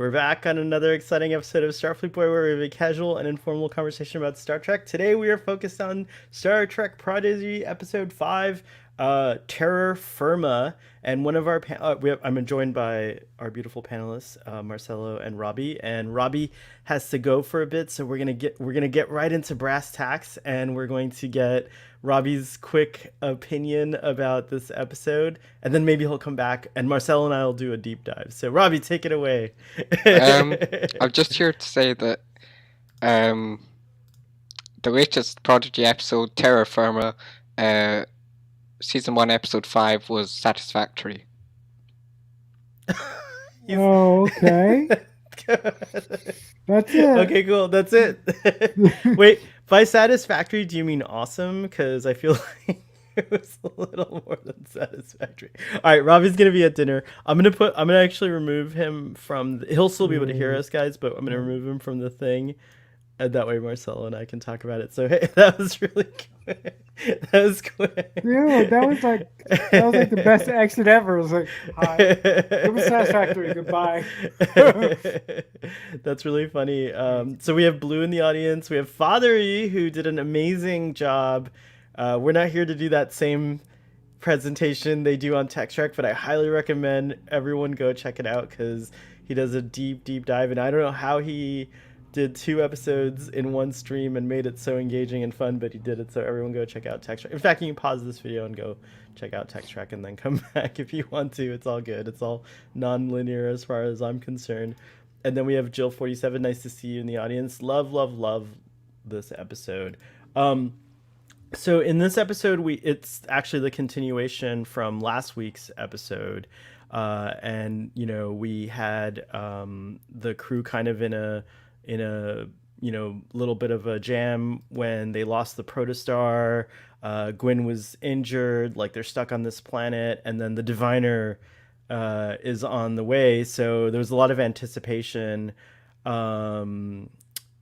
We're back on another exciting episode of Starfleet Boy where we have a casual and informal conversation about Star Trek. Today we are focused on Star Trek Prodigy Episode 5, Terror Firma. And one of our I'm joined by our beautiful panelists, Marcelo and Robbie. And Robbie has to go for a bit, so we're gonna get right into brass tacks, and we're going to get Robbie's quick opinion about this episode, and then maybe he'll come back, and Marcelo and I will do a deep dive. So, Robbie, take it away. Um, I'm just here to say that um, the latest Prodigy episode, Terra Firma, season 1, episode 5, was satisfactory. Oh, okay. That's it. Okay, cool. That's it. Wait, by satisfactory, do you mean awesome? Because I feel like it was a little more than satisfactory. All right, Robbie's gonna be at dinner. I'm gonna actually remove him from. He'll still be able to hear us, guys, but I'm gonna remove him from the thing, and that way Marcelo and I can talk about it. So hey, that was really quick. That was quick. Yeah, that was like the best exit ever. It was like, hi. It was satisfactory. Goodbye. That's really funny. So we have Blue in the audience. We have Fathery, who did an amazing job. We're not here to do that same presentation they do on Tech Trek, but I highly recommend everyone go check it out because he does a deep, deep dive. And I don't know how he did 2 episodes in one stream and made it so engaging and fun, but he did it. So everyone go check out Tech Trek. In fact, you can pause this video and go check out Tech Trek and then come back if you want to. It's all good. It's all non-linear as far as I'm concerned. And then we have Jill47. Nice to see you in the audience. Love, love, love this episode. So in this episode, it's actually the continuation from last week's episode, and we had the crew kind of in a little bit of a jam when they lost the protostar. Gwyn was injured, like they're stuck on this planet, and then the diviner is on the way. So there was a lot of anticipation, kind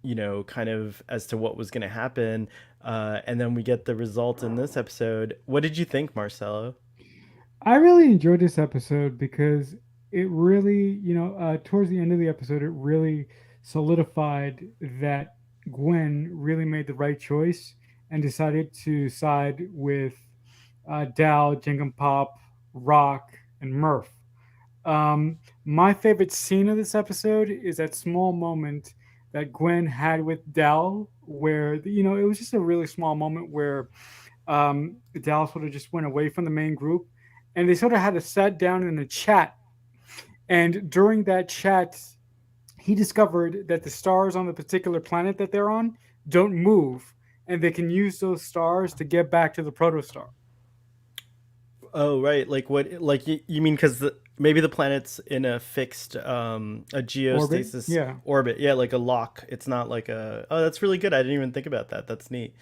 of as to what was going to happen. And then we get the result in this episode. What did you think, Marcelo? I really enjoyed this episode because it really, towards the end of the episode, it really solidified that Gwen really made the right choice and decided to side with Dal, Jenkin Pop, Rock, and Murph. My favorite scene of this episode is that small moment that Gwen had with Dal, where it was just a really small moment where Dal sort of just went away from the main group, and they sort of had to sat down in a chat. And during that chat, he discovered that the stars on the particular planet that they're on don't move, and they can use those stars to get back to the protostar. Oh, right. Like what? Like you mean because maybe the planet's in a fixed a Orbit? geostasis Yeah. orbit? Yeah, like a lock. It's not like a. Oh, that's really good. I didn't even think about that. That's neat.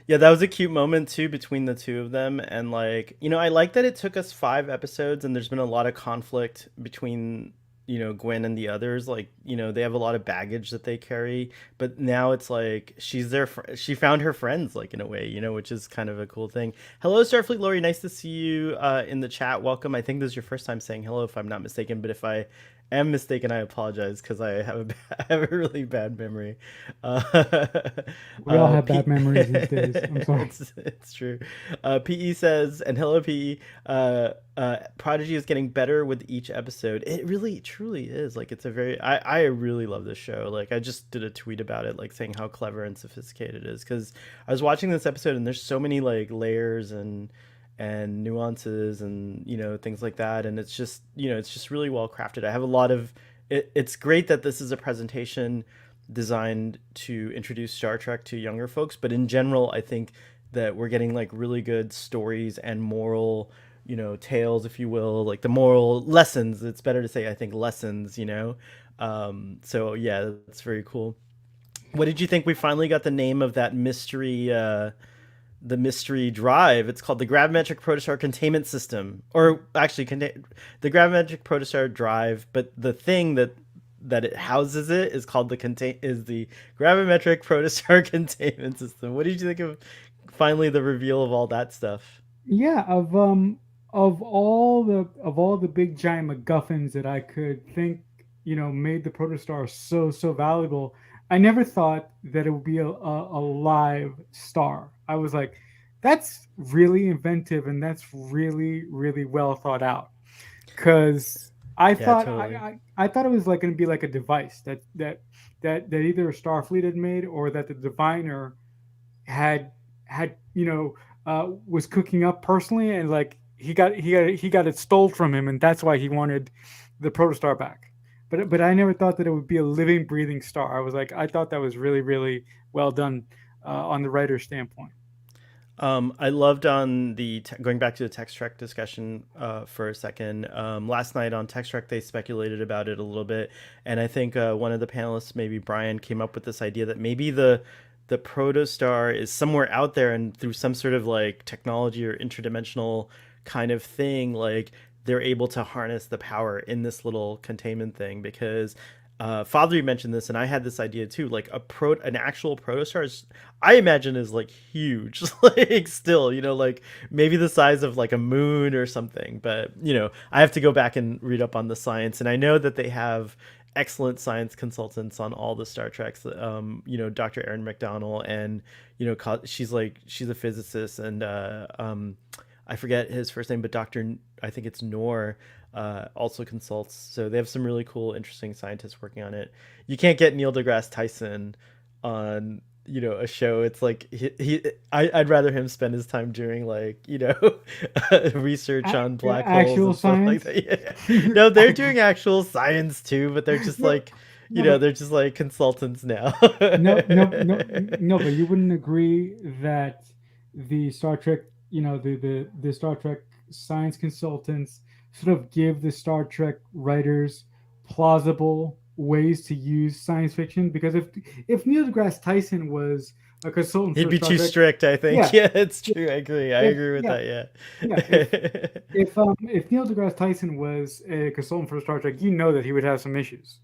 Yeah, that was a cute moment too between the two of them, and like I like that it took us 5 episodes, and there's been a lot of conflict between Gwen and the others. Like they have a lot of baggage that they carry, but now it's like she found her friends, like in a way, which is kind of a cool thing. Hello, Starfleet Lori, nice to see you in the chat. Welcome. I think this is your first time saying hello, if I'm not mistaken, but if I am mistaken, I apologize because I have I have a really bad memory. Uh, We all have bad P- memories these days. I'm sorry. it's true. PE says, and hello, PE. Prodigy is getting better with each episode. It really, truly is. Like, it's a very. I really love this show. Like, I just did a tweet about it, like saying how clever and sophisticated it is. Because I was watching this episode, and there's so many like layers and nuances and things like that, and it's just really well crafted. I have a lot of it's great that this is a presentation designed to introduce Star Trek to younger folks, but in general I think that we're getting like really good stories and moral tales, if you will, like the moral lessons. It's better to say, I think, lessons. So yeah, that's very cool. What did you think? We finally got the name of that mystery, the mystery drive. It's called the Gravimetric Protostar Containment System, or actually, the Gravimetric Protostar Drive. But the thing that it houses it is called the Gravimetric Protostar Containment System. What did you think of finally the reveal of all that stuff? Yeah, of all the big giant MacGuffins that I could think made the protostar so valuable. I never thought that it would be a live star. I was like, that's really inventive and that's really well thought out. Because I Yeah, thought totally. I thought it was like going to be like a device that either Starfleet had made or that the diviner had was cooking up personally, and like he got it stole from him, and that's why he wanted the protostar back. But I never thought that it would be a living breathing star. I thought that was really well done on the writer's standpoint. I loved on going back to the Text Trek discussion for a second. Last night on Text Trek, they speculated about it a little bit, and I think one of the panelists, maybe Brian, came up with this idea that maybe the protostar is somewhere out there, and through some sort of like technology or interdimensional kind of thing, like they're able to harness the power in this little containment thing because Father mentioned this, and I had this idea too. Like an actual protostar is, I imagine, is like huge, like still, like maybe the size of like a moon or something. But I have to go back and read up on the science, and I know that they have excellent science consultants on all the Star Treks. Dr. Erin McDonnell, and she's a physicist, and I forget his first name, but Doctor, I think it's Noor, also consults. So they have some really cool, interesting scientists working on it. You can't get Neil deGrasse Tyson on a show. It's like I'd rather him spend his time doing like research on black holes Actual and stuff like science. that. Yeah. No, they're doing actual science too, but they're just no, like no, but they're just like consultants now. no, but you wouldn't agree that the Star Trek, the Star Trek science consultants sort of give the Star Trek writers plausible ways to use science fiction? Because if Neil deGrasse Tyson was a consultant He'd for be Star too Trek, strict, I think. yeah, Yeah, it's true. I agree. I if agree with yeah, that. yeah, Yeah. if Neil deGrasse Tyson was a consultant for Star Trek, you know that he would have some issues.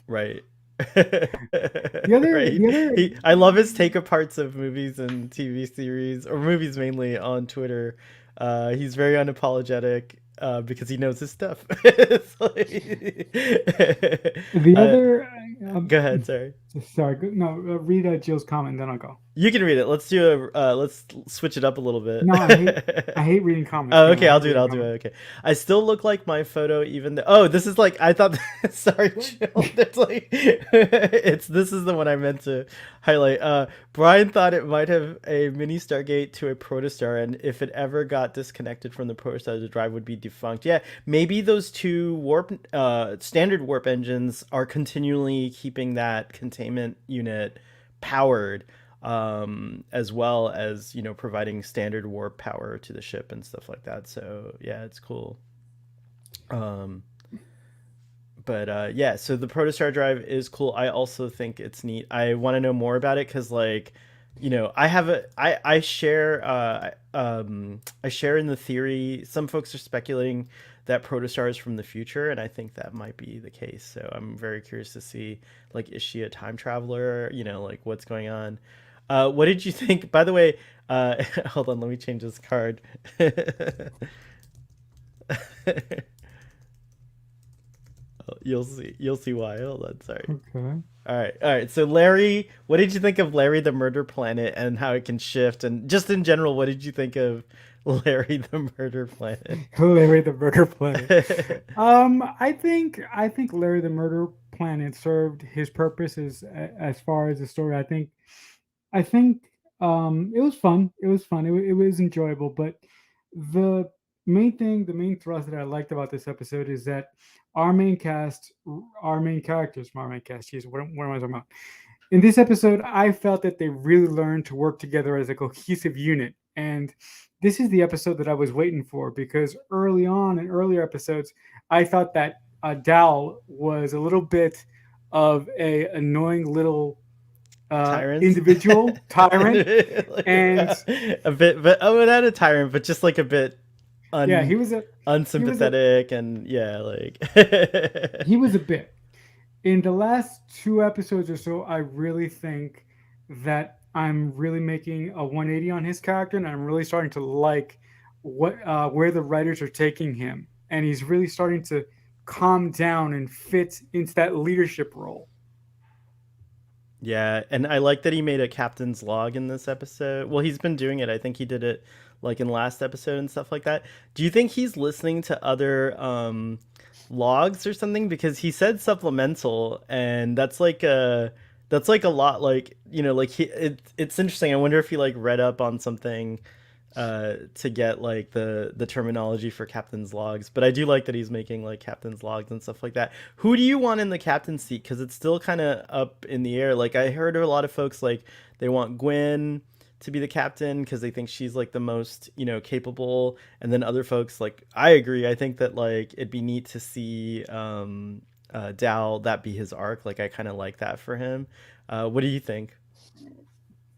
Right. The Right. other I love his take aparts of movies and TV series, or movies mainly, on Twitter. He's very unapologetic because he knows his stuff. It's The uh, other, go ahead. Sorry. sorry, no, read Jill's comment, then I'll go. You can read it. Let's switch it up a little bit. No, I hate reading comments, Oh, man. okay, I I'll hate do it. reading I'll do comments. it. Okay. I still look like my photo, even though. Oh, this is like I thought. Sorry, What? chill. It's like this is the one I meant to highlight. Brian thought it might have a mini Stargate to a protostar, and if it ever got disconnected from the protostar, the drive would be defunct. Yeah, maybe those two standard warp engines are continually keeping that containment unit powered, as well as providing standard warp power to the ship and stuff like that. So yeah, it's cool. Um, but yeah, so the protostar drive is cool. I also think it's neat. I want to know more about it because like I have I share I share in the theory. Some folks are speculating that protostar is from the future, and I think that might be the case. So I'm very curious to see, like, is she a time traveler, like what's going on. What did you think, by the way? Hold on, let me change this card. You'll see why. Hold on, sorry. Okay. All right. So Larry, what did you think of Larry the Murder Planet and how it can shift? And just in general, what did you think of Larry the Murder Planet? Larry the Murder Planet. I think Larry the Murder Planet served his purpose as far as the story. I think it was fun. It was fun. It was enjoyable. But the the main thrust that I liked about this episode is that our main cast, our main characters from our main cast. Jeez, what am I talking about? In this episode, I felt that they really learned to work together as a cohesive unit. And this is the episode that I was waiting for because early on in earlier episodes, I thought that Dal was a little bit of a annoying little Tyrants. individual tyrant, and A bit, but not a tyrant, but just like a bit yeah, un he was a unsympathetic, and yeah, like he was a bit. In the last two episodes or so, I really think that I'm really making a 180 on his character, and I'm really starting to like what where the writers are taking him, and he's really starting to calm down and fit into that leadership role. Yeah, and I like that he made a captain's log in this episode. Well, he's been doing it. I think he did it like in last episode and stuff like that. Do you think he's listening to other logs or something? Because he said supplemental, and that's like a lot. Like like it's interesting. I wonder if he like read up on something to get like the terminology for captain's logs. But I do like that he's making like captain's logs and stuff like that. Who do you want in the captain's seat? Because it's still kind of up in the air. Like I heard a lot of folks like they want Gwen to be the captain because they think she's like the most capable, and then other folks like I agree. I think that like it'd be neat to see Dal that be his arc. Like I kind of like that for him. What do you think?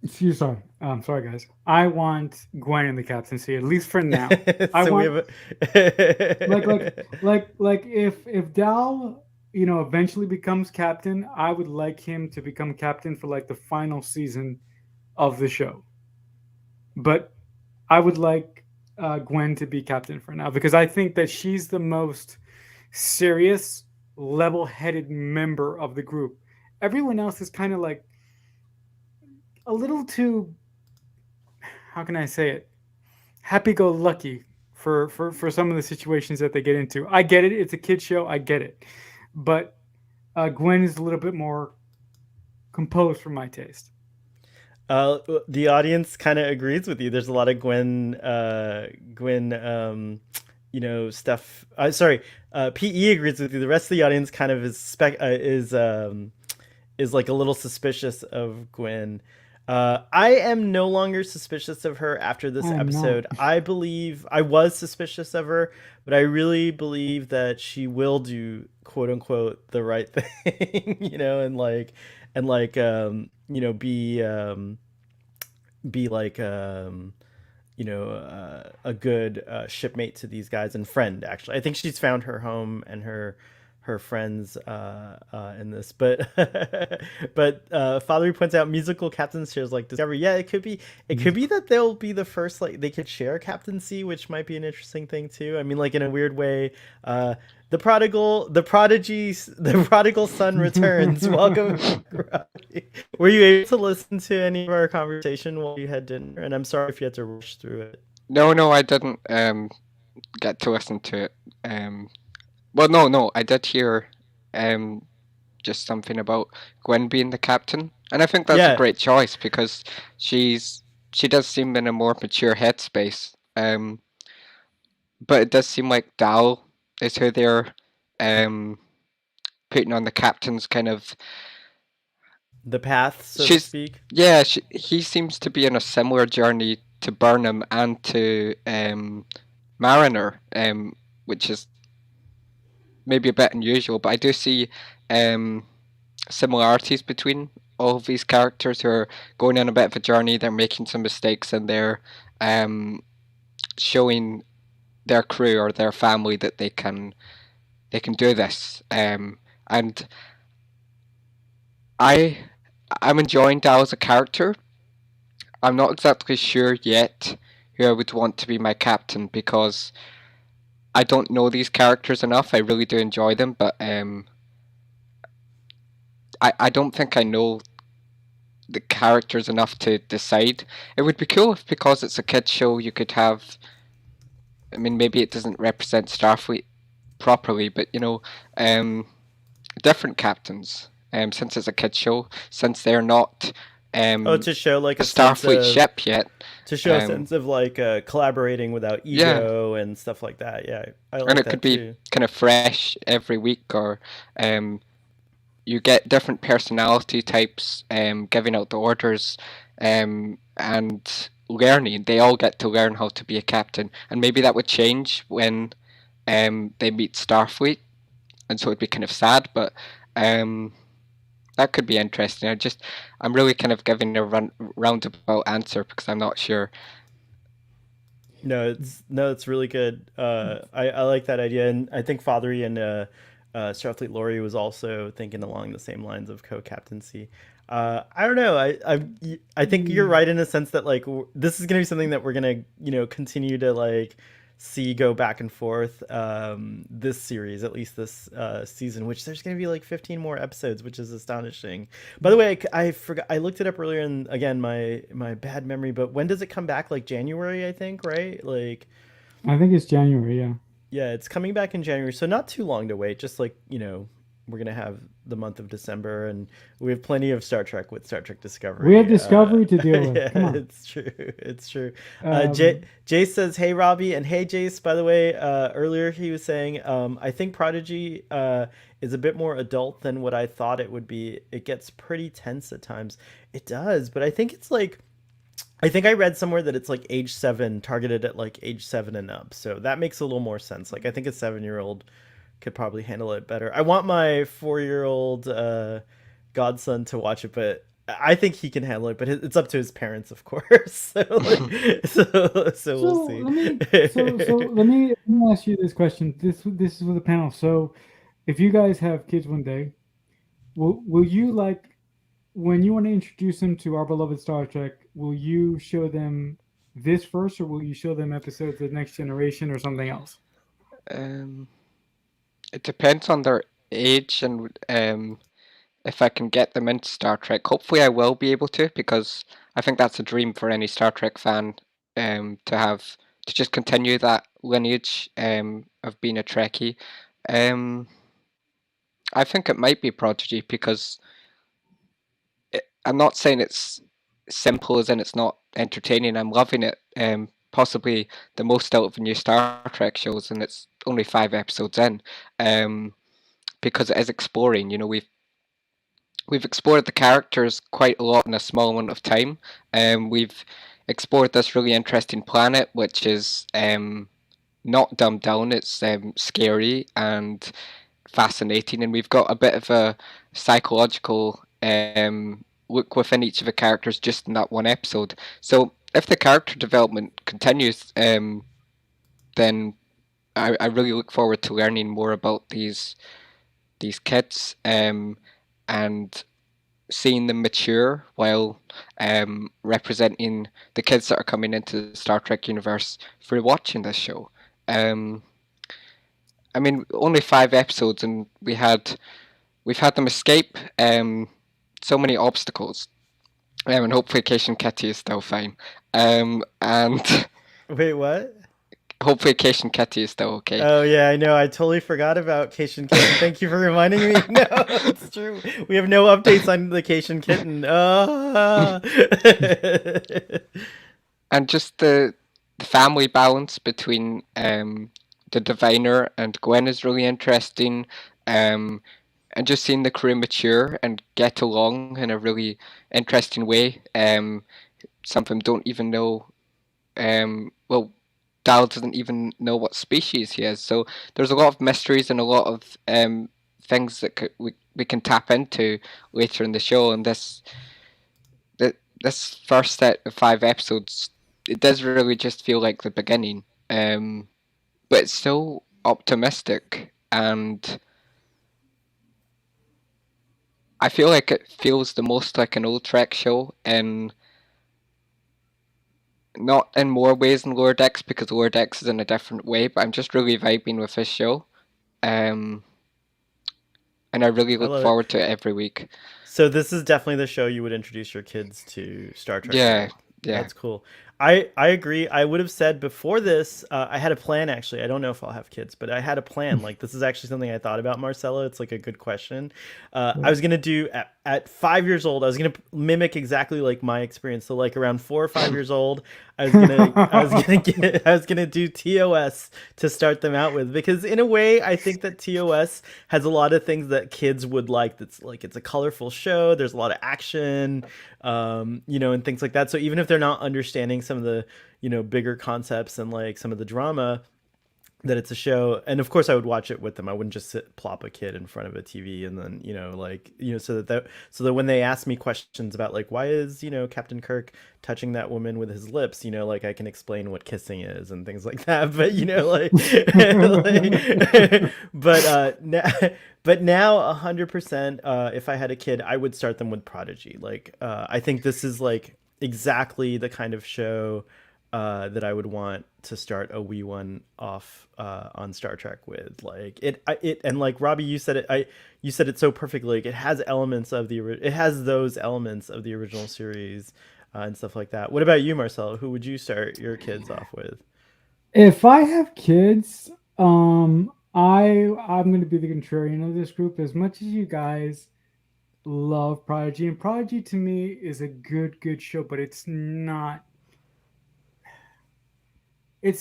Excuse sorry. Sorry guys. I want Gwen in the captaincy, at least for now. I So we want have like a like if Dal, eventually becomes captain, I would like him to become captain for like the final season of the show. But I would like Gwen to be captain for now because I think that she's the most serious, level-headed member of the group. Everyone else is kind of like a little too, how can I say it, happy-go-lucky for some of the situations that they get into. I get it; it's a kid show. I get it, but Gwen is a little bit more composed for my taste. the audience kind of agrees with you. There's a lot of Gwen, stuff. Sorry, PE agrees with you. The rest of the audience kind of is like a little suspicious of Gwen. I am no longer suspicious of her after I this am not. episode. I believe I was suspicious of her, but I really believe that she will do quote unquote the right thing, and like be like a good shipmate to these guys and friend. Actually, I think she's found her home and her friends in this. But Father points out musical captains shares like discovery. Yeah, it could be that they'll be the first, like they could share captaincy, which might be an interesting thing too. I mean, like in a weird way. The prodigal son returns. Welcome. Were you able to listen to any of our conversation while you had dinner? And I'm sorry if you had to rush through it. No, no, I didn't get to listen to it. Um, well, no, no, I did hear um just something about Gwen being the captain, and I think that's a Yeah, great choice because she does seem in a more mature headspace. But it does seem like Dal is who they're um putting on the captain's kind of. the path, so to She's speak. yeah, he seems to be in a similar journey to Burnham and to Mariner, which is maybe a bit unusual, but I do see um similarities between all of these characters who are going on a bit of a journey. They're making some mistakes and they're um showing their crew or their family that they can do this. And I I'm enjoying Dal as a character. I'm not exactly sure yet who I would want to be my captain because I don't know these characters enough. I really do enjoy them, but I don't think I know the characters enough to decide. It would be cool if, because it's a kids show, you could have. I mean, maybe it doesn't represent Starfleet properly, but different captains. Since it's a kids show, since they're not Oh, um to show like a a sense Starfleet of ship yet. Um, like collaborating without yeah, ego and stuff like that. Yeah, I and like it could that be too. kind of fresh every week, or um, you get different personality types giving out the orders and learning. They all get to learn how to be a captain, and maybe that would change when they meet Starfleet, and so it'd be kind of sad, but um, that could be interesting. I'm really kind of giving a roundabout answer because I'm not sure. No, it's really good. I like that idea, and I think Fathery and Starfleet Lori was also thinking along the same lines of co-captaincy. I don't know. I think you're Mm, right in a sense that like this is gonna be something that we're gonna continue to like see go back and forth this series, at least this season, which there's going to be like 15 more episodes, which is astonishing. By the way, I forgot, I looked it up earlier, and again, my bad memory, but when does it come back? Like January, I think, right? Like, I think it's January. Yeah, yeah, it's coming back in January, so not too long to wait. Just like, we're gonna have the month of December, and we have plenty of Star Trek with Star Trek we have Discovery. Discovery to deal with. Yeah, Come on. it's true. It's true. Um, Jace says, "Hey Robbie," and hey Jace. By the way, earlier he was saying, I think Prodigy is a bit more adult than what I thought it would be. It gets pretty tense at times. It does, but I think it's like I think I read somewhere that it's like age 7, targeted at like age 7 and up. So that makes a little more sense. Like I think a 7-year-old could probably handle it better. I want my 4-year-old godson to watch it, but I think he can handle it. But it's up to his parents, of course. So we'll so see. let me ask you this question. This is for the panel. So, if you guys have kids one day, will you like when you want to introduce them to our beloved Star Trek? Will you show them this first, or will you show them episodes of Next Generation or something else? Um, it depends on their age and if I can get them into Star Trek. Hopefully, I will be able to because I think that's a dream for any Star Trek fan to just continue that lineage of being a Trekkie. Um, I think it might be Prodigy because I'm not saying it's simple as in it's not entertaining. I'm loving it. Possibly the most out of the new Star Trek shows, and it's only 5 episodes in. Because it is exploring. We've explored the characters quite a lot in a small amount of time. We've explored this really interesting planet, which is not dumbed down. It's scary and fascinating, and we've got a bit of a psychological look within each of the characters just in that one episode. So if the character development continues, then I really look forward to learning more about these kids and seeing them mature while representing the kids that are coming into the Star Trek universe for watching this show. Um, I mean, only 5 episodes, and we've had them escape so many obstacles, and hopefully Cation Kitty is still fine. And Wait, what? hopefully Cation Kitty is still okay. Oh yeah, I know. I totally forgot about Cation Kitten. Thank you for reminding me. No, it's true. We have no updates on the Cation Kitten. Ah. And just the family balance between the diviner and Gwen is really interesting. And just seeing the crew mature and get along in a really interesting way. Some of them don't even know. Well, Dal doesn't even know what species he is. So there's a lot of mysteries and a lot of things that we can tap into later in the show. And this first set of 5 episodes, it does really just feel like the beginning. But it's still optimistic, and I feel like it feels the most like an old Trek show in not in more ways than Lower Decks because Lower Decks is in a different way, but I'm just really vibing with this show. Um, and I really I look love it. forward to it every week. So this is definitely the show you would introduce your kids to Star Trek Yeah, with. yeah. That's cool. I agree. I would have said before this, I had a plan actually. I don't know if I'll have kids, but I had a plan. Like this is actually something I thought about, Marcella. It's like a good question. I was gonna do at 5 years old. I was gonna mimic exactly like my experience. So like around 4 or 5 years old, I was gonna do TOS to start them out with because in a way I think that TOS has a lot of things that kids would like. That's like it's a colorful show. There's a lot of action, and things like that. So even if they're not understanding some of the bigger concepts and like some of the drama, that it's a show, and of course I would watch it with them. I wouldn't just plop a kid in front of a TV and then so that when they ask me questions about like why is Captain Kirk touching that woman with his lips, like I can explain what kissing is and things like that. But but now 100%, if I had a kid, I would start them with Prodigy. Like I think this is like exactly the kind of show that I would want to start a wee one off on Star Trek with. Like it, and like Robbie, you said it. You said it so perfectly. Like it has elements of it has those elements of the original series and stuff like that. What about you, Marcelo? Who would you start your kids off with? If I have kids, I'm going to be the contrarian of this group. As much as you guys love Prodigy, and Prodigy to me is a good show, but it's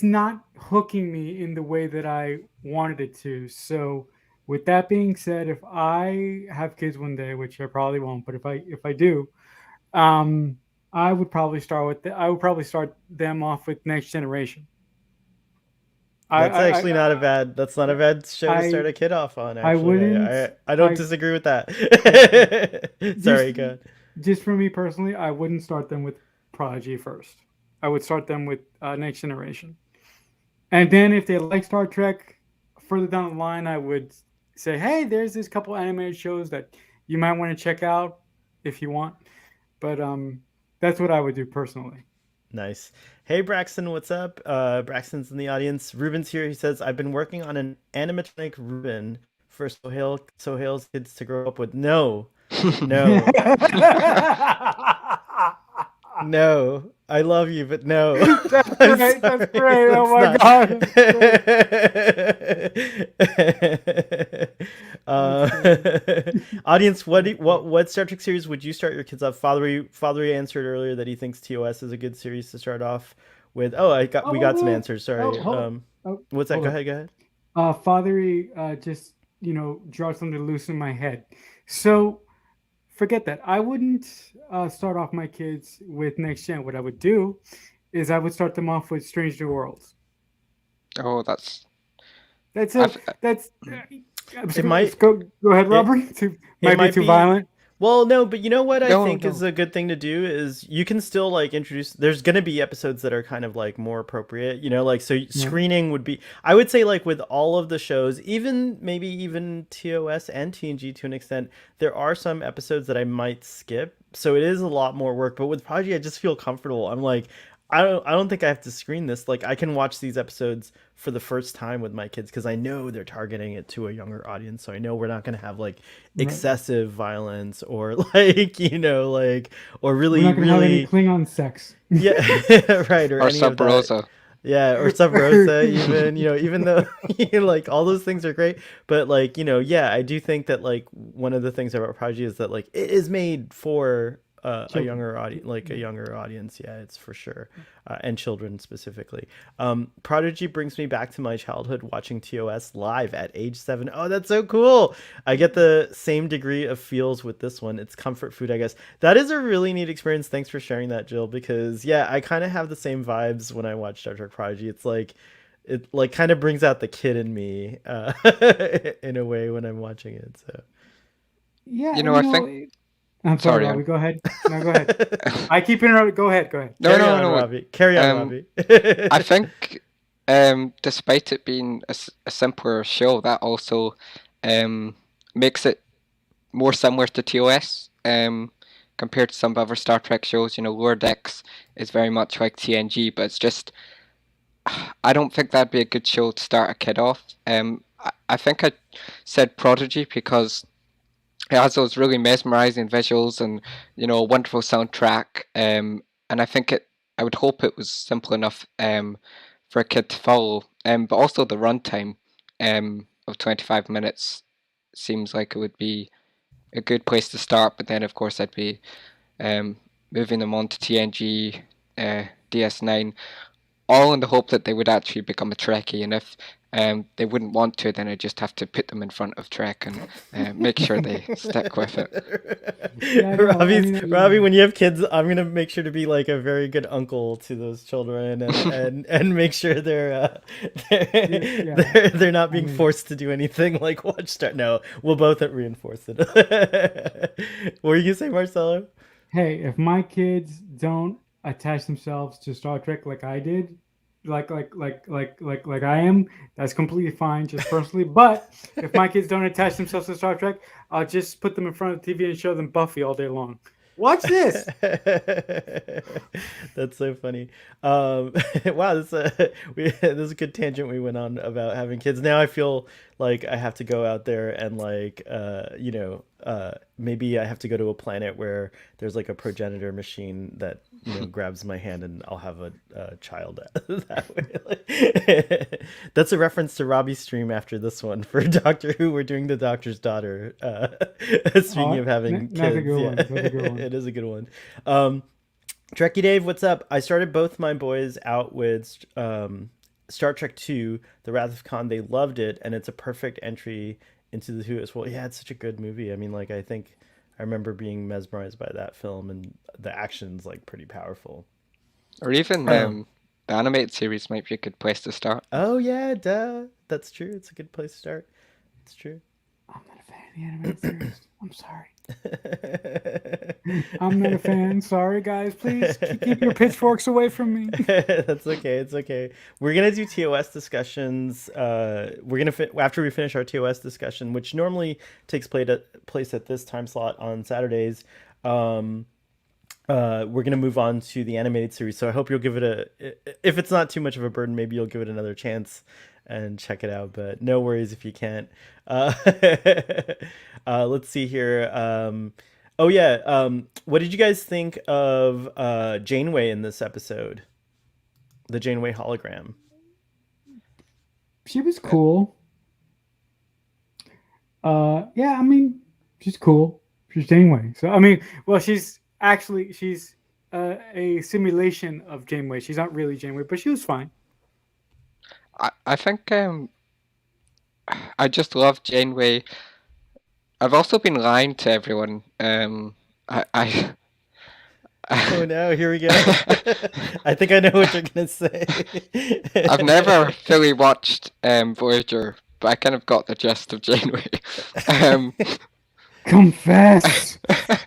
not hooking me in the way that I wanted it to. So, with that being said, if I have kids one day, which I probably won't, but if I do, um, I would probably start them off with Next Generation. I That's I actually I not a bad. That's not a bad show to start I, a kid off on. I Actually, wouldn't. I don't I disagree with that. just Sorry, go ahead. just for me personally, I wouldn't start them with Prodigy first. I would start them with Next Generation, and then if they like Star Trek, further down the line, I would say, hey, there's this couple animated shows that you might want to check out if you want. But that's what I would do personally. Nice. Hey Braxton, what's up? Braxton's in the audience. Ruben's here. He says, "I've been working on an animatronic Ruben for Sohail's kids to grow up with." No, no, no. I love you, but no. That's I'm great. That's sorry. great. Oh That's my not. god, that's great. That's uh, great. audience, what Star Trek series would you start your kids off? Father answered earlier that he thinks TOS is a good series to start off with. Oh, Oh, we wait, got some wait. answers. Oh, Sorry. hold on. Oh, What's that? hold Go on. ahead. Go ahead. Fathery just dropped something loose in my head. So forget that. I wouldn't start off my kids with Next Gen. What I would do is I would start them off with Strange New Worlds. Oh, that's That's a I've that's. It might Go ahead, it Robert. it Might be might too be. violent. Well, no, but you know what I no, think is no. a good thing to do is you can still like introduce. There's gonna be episodes that are kind of like more appropriate, like so Yeah, screening would be. I would say like with all of the shows, even maybe even TOS and TNG to an extent, there are some episodes that I might skip. So it is a lot more work. But with Prodigy, I just feel comfortable. I'm like, I don't think I have to screen this. Like I can watch these episodes for the first time with my kids because I know they're targeting it to a younger audience. So I know we're not gonna have like right. excessive violence or like like or We're really not gonna have any really Klingon sex. yeah right or Or any of Sub that. Rosa. Yeah, or Sub Rosa even, even though like all those things are great, but like, yeah, I do think that like one of the things about Prodigy is that like it is made for a Children. younger audience, like a younger audience. Yeah, it's for sure. And children specifically. Prodigy brings me back to my childhood watching TOS live at age 7. Oh, that's so cool. I get the same degree of feels with this one. It's comfort food, I guess. That is a really neat experience. Thanks for sharing that, Jill, because yeah, I kind of have the same vibes when I watch Star Trek Prodigy. It's like it like kind of brings out the kid in me in a way when I'm watching it. So Yeah, I think. I'm sorry, Sorry, Robbie. Go ahead. No, go ahead. I keep interrupting. Go ahead. Go ahead. no, carry no, on, no. Robbie. Carry on, Um, Robbie. I think, despite it being a simpler show, that also makes it more similar to TOS. Compared to some other Star Trek shows, Lower Decks is very much like TNG, but it's just I don't think that'd be a good show to start a kid off. I think I said Prodigy because it has those really mesmerizing visuals and a wonderful soundtrack. And I would hope it was simple enough for a kid to follow. But also the runtime of 25 minutes seems like it would be a good place to start. But then of course I'd be um, moving them on to TNG, DS9, all in the hope that they would actually become a Trekkie. And if they wouldn't want to, then I just have to put them in front of Trek and make sure they stick with it. Yeah, no, I mean, Robbie, when you have kids, I'm gonna make sure to be like a very good uncle to those children and make sure yeah. they're not I being mean, forced to do anything like watch Star. No, we'll both reinforce it. What were you gonna say, Marcelo? hey, if my kids don't attach themselves to Star Trek like I did, like I am, that's completely fine, just personally. But if my kids don't attach themselves to Star Trek, I'll just put them in front of the TV and show them Buffy all day long. Watch this. That's so funny. Wow, this is a good tangent we went on about having kids. Now I feel like I have to go out there and like maybe I have to go to a planet where there's like a progenitor machine that grabs my hand and I'll have a child that way. That's a reference to Robbie's stream after this one for Doctor Who. We're doing the Doctor's daughter. Speaking of having That's a kids, good yeah, one. That's a good one. it is a good one. Trekkie Dave, what's up? I started both my boys out with Star Trek II, The Wrath of Khan. They loved it, and it's a perfect entry into the Who as well. Yeah, it's such a good movie. I mean, like, I think I remember being mesmerized by that film, and the action's like pretty powerful. Or even the animated series might be a good place to start. Oh yeah, duh. That's true. It's a good place to start. It's true. I'm not a fan of the animated series. I'm sorry. I'm not a fan. Sorry, guys. Please keep your pitchforks away from me. That's okay. It's okay. We're gonna do TOS discussions. We're gonna after we finish our TOS discussion, which normally takes place at this time slot on Saturdays. We're gonna move on to the animated series. So I hope you'll give it if it's not too much of a burden, maybe you'll give it another chance and check it out. But no worries if you can't. Let's see here. Oh yeah. What did you guys think of Janeway in this episode? The Janeway hologram. She was cool. Yeah, I mean, she's cool. She's Janeway. So I mean, well, she's a simulation of Janeway. She's not really Janeway, but she was fine. I think I just love Janeway. I've also been lying to everyone. I Oh no, here we go. I think I know what you're gonna say. I've never fully watched Voyager, but I kind of got the gist of Janeway. Confess.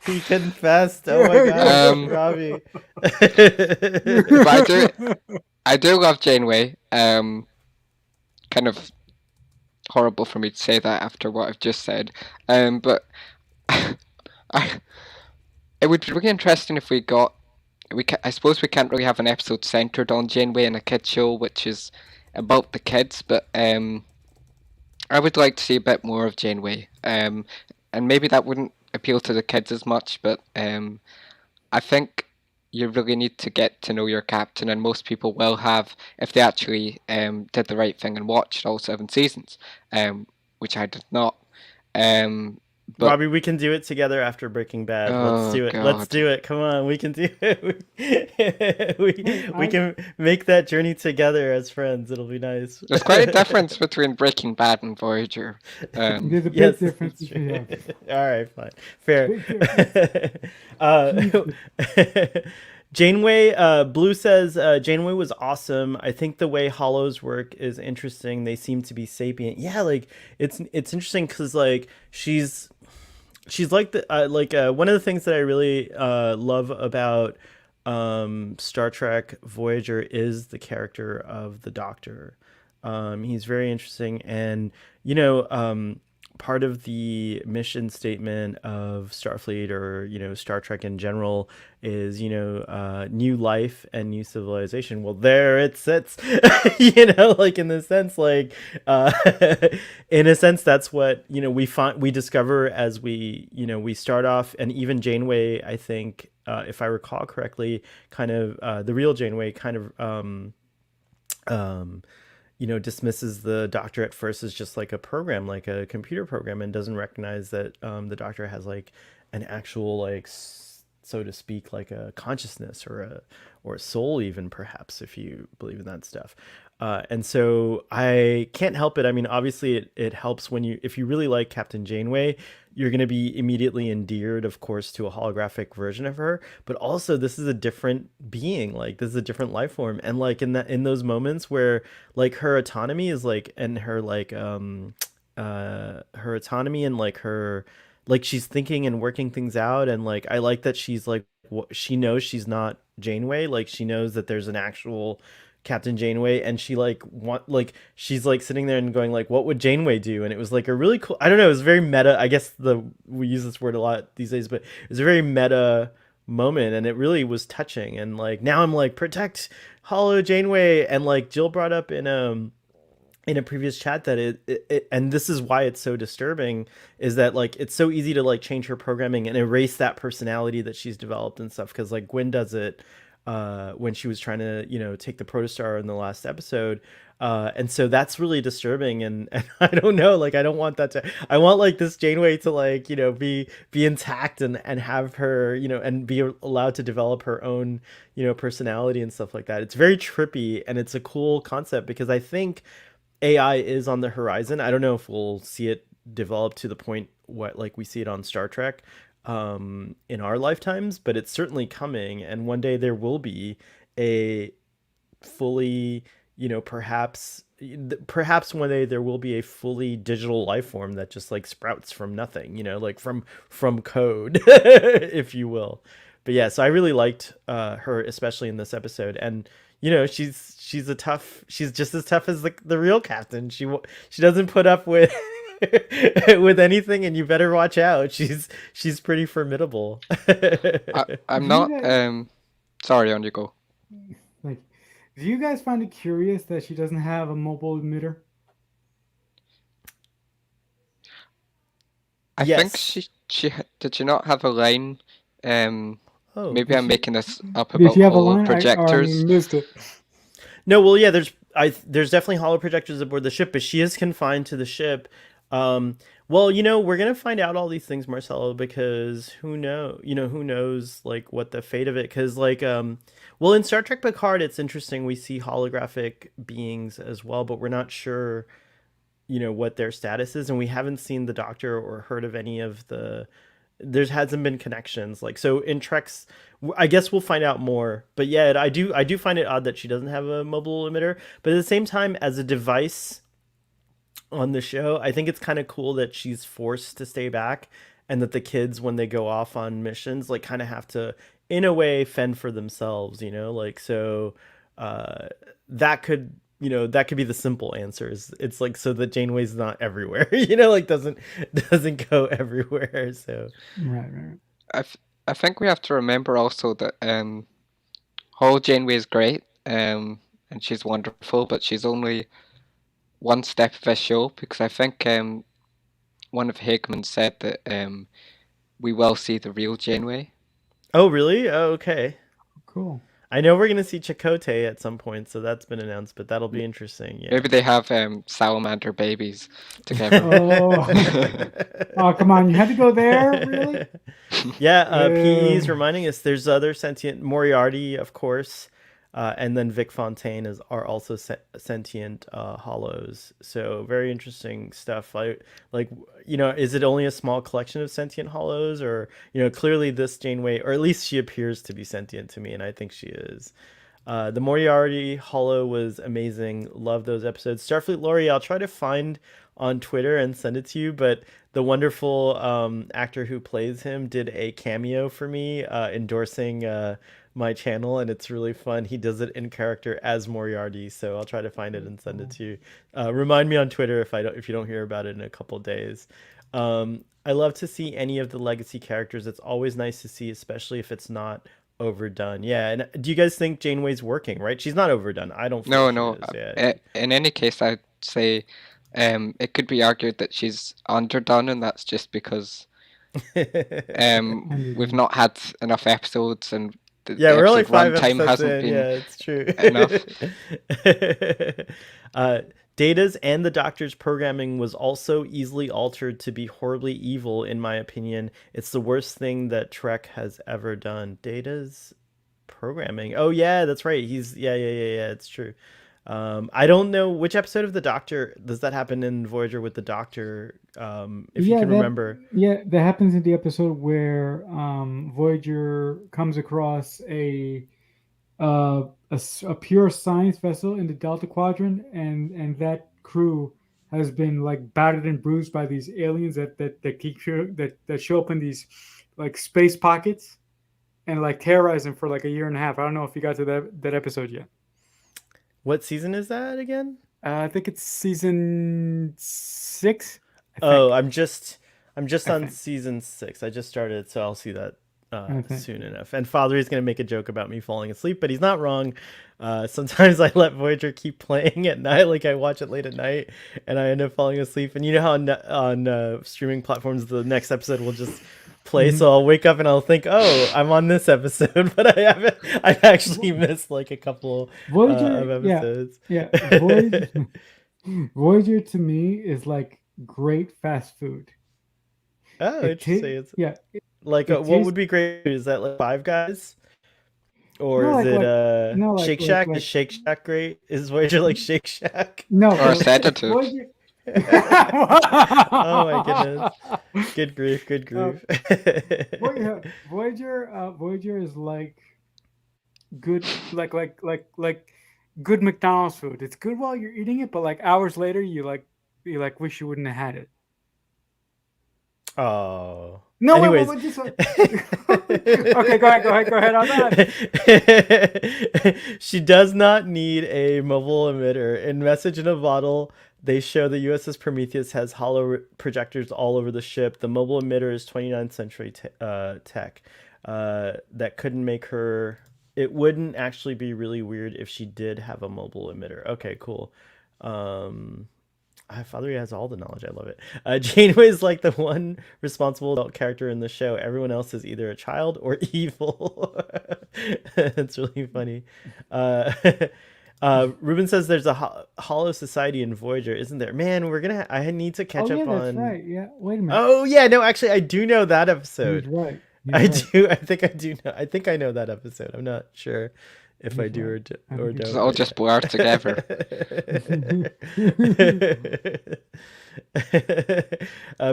He confessed. Oh my god, Robbie. But I do love Janeway. Kind of horrible for me to say that after what I've just said. But it would be really interesting if we got. I suppose we can't really have an episode centered on Janeway in a kids show, which is about the kids. But I would like to see a bit more of Janeway. And maybe that wouldn't appeal to the kids as much, but I think you really need to get to know your captain, and most people will have if they actually did the right thing and watched all 7 seasons, which I did not. But Robbie, we can do it together after Breaking Bad. Let's do it. God. Let's do it. Come on, we can do it. we can make that journey together as friends. It'll be nice. There's quite a difference between Breaking Bad and Voyager. There's a big Yes, difference. that's true. Yeah. All right, fine, fair. Janeway, Blue says Janeway was awesome. I think the way Hollows work is interesting. They seem to be sapient. Yeah, like it's interesting because like she's like the one of the things that I really love about Star Trek Voyager is the character of the Doctor. He's very interesting, and part of the mission statement of Starfleet, or Star Trek in general, is new life and new civilization. Well, there it sits. Like in the sense, like in a sense, that's what we discover as we start off. And even Janeway, I think, if I recall correctly, kind of the real Janeway kind of dismisses the Doctor at first as just like a program, like a computer program, and doesn't recognize that the Doctor has like an actual, like, so to speak, like a consciousness or a soul, even, perhaps, if you believe in that stuff. And so I can't help it. I mean, obviously it helps if you really like Captain Janeway, you're going to be immediately endeared, of course, to a holographic version of her. But also, this is a different being. Like, this is a different life form. And like in those moments where like her autonomy is like, and her like her autonomy and like her, like, she's thinking and working things out. And like I like that she's like, she knows she's not Janeway. Like, she knows that there's an actual Captain Janeway, and she she's like sitting there and going like, what would Janeway do? And it was like a really cool, I don't know, it was very meta. I guess we use this word a lot these days, but it was a very meta moment, and it really was touching. And like now I'm like, protect Hollow Janeway. And like Jill brought up in a previous chat that and this is why it's so disturbing, is that like it's so easy to like change her programming and erase that personality that she's developed and stuff, because like Gwen does it when she was trying to take the protostar in the last episode. And so that's really disturbing, and I don't know, like I don't want that to, I want like this Janeway to like be intact, and have her and be allowed to develop her own personality and stuff like that. It's very trippy, and it's a cool concept because I think AI is on the horizon. I don't know if we'll see it develop to the point what like we see it on Star Trek in our lifetimes, but it's certainly coming, and one day there will be a fully, perhaps one day there will be a fully digital life form that just like sprouts from nothing, like from code, if you will. But yeah, so I really liked her, especially in this episode. And she's just as tough as the real captain. She doesn't put up with with anything, and you better watch out. She's pretty formidable. I'm Do you not. guys Sorry, on you go. like? Do you guys find it curious that she doesn't have a mobile emitter? I think Yes. did she not have a line? Oh. Maybe I'm making this up Did about she have a holo line? I projectors. missed it. No, well, yeah, there's definitely hollow projectors aboard the ship, but she is confined to the ship. Well, we're gonna find out all these things, Marcelo, because who knows, like what the fate of it, because like, well, in Star Trek Picard, it's interesting. We see holographic beings as well, but we're not sure, what their status is, and we haven't seen the Doctor or heard of any of the. There hasn't been connections, like, so in Trek's. I guess we'll find out more, but yeah, I do find it odd that she doesn't have a mobile emitter, but at the same time, as a device on the show, I think it's kind of cool that she's forced to stay back, and that the kids, when they go off on missions, like kind of have to, in a way, fend for themselves. Like, so uh, that could that could be the simple answer. Is it's like, so that Janeway's not everywhere, like doesn't go everywhere. So Right, right. I, f- I think we have to remember also that Hall Janeway is great, and she's wonderful, but she's only one step of a show, because I think one of Hickman said that we will see the real Janeway. oh really? Oh, okay. Cool. I know we're gonna see Chakotay at some point, so that's been announced, but that'll be interesting. Yeah. Maybe they have salamander babies together. Oh, oh, come on! You had to go there, really? Yeah, PE's Yeah. reminding us there's other sentient Moriarty, of course, and then Vic Fontaine are also sentient hollows. So very interesting stuff. Like, is it only a small collection of sentient hollows, or clearly this Janeway, or at least she appears to be sentient to me, and I think she is. The Moriarty Hollow was amazing. Love those episodes. Starfleet Lori, I'll try to find on Twitter and send it to you. But the wonderful actor who plays him did a cameo for me, endorsing my channel, and it's really fun. He does it in character as Moriarty, so I'll try to find it and send it to you. Remind me on Twitter if you don't hear about it in a couple days. I love to see any of the legacy characters. It's always nice to see, especially if it's not overdone. Yeah, and do you guys think Janeway's working? Right, she's not overdone. I don't feel No, she no. is. Yeah. In any case, I'd say it could be argued that she's underdone, and that's just because we've not had enough episodes, and the Yeah, we're only episode 5 runtime episodes hasn't in. been Yeah, it's true. enough. Data's and the Doctor's programming was also easily altered to be horribly evil, in my opinion. It's the worst thing that Trek has ever done. Data's programming. Oh yeah, that's right. Yeah. It's true. I don't know which episode of the Doctor does that happen in Voyager with the Doctor. If you Yeah, can remember. that happens in the episode where Voyager comes across a pure science vessel in the Delta Quadrant, and that crew has been like battered and bruised by these aliens that show up in these like space pockets and like terrorize them for like a year and a half. I don't know if you got to that episode yet. What season is that again? I think it's season 6. I Oh, think. I'm just I on think. season 6. I just started, so I'll see that soon enough. And Father is going to make a joke about me falling asleep, but he's not wrong. Sometimes I let Voyager keep playing at night, like I watch it late at night, and I end up falling asleep. And you know how on streaming platforms the next episode will just play, so I'll wake up and I'll think, oh, I'm on this episode, but I've actually missed like a couple of episodes. Voyager to me is like great fast food. Oh, interesting. Like what would be great? Is that like Five Guys? Or is it Shake Shack? Is Shake Shack great? Is Voyager like Shake Shack? No. Or Sedative. Oh my goodness. Good grief. Voyager is like good like good McDonald's food. It's good while you're eating it, but like hours later you wish you wouldn't have had it. Oh. No, anyways. Okay, go ahead on that. She does not need a mobile emitter. In Message in a Bottle, they show the USS Prometheus has hollow projectors all over the ship. The mobile emitter is 29th century tech. That couldn't make her... It wouldn't actually be really weird if she did have a mobile emitter. Okay, cool. Father has all the knowledge. I love it. Janeway is like the one responsible adult character in the show. Everyone else is either a child or evil. It's really funny. Ruben says there's a hollow society in Voyager, isn't there? Man, I need to catch up on. That's right. Yeah. Wait a minute. Oh yeah, no, actually, I do know that episode. He's right. I think I do know. I think I know that episode. I'm not sure if I do or don't. It's all just blur together.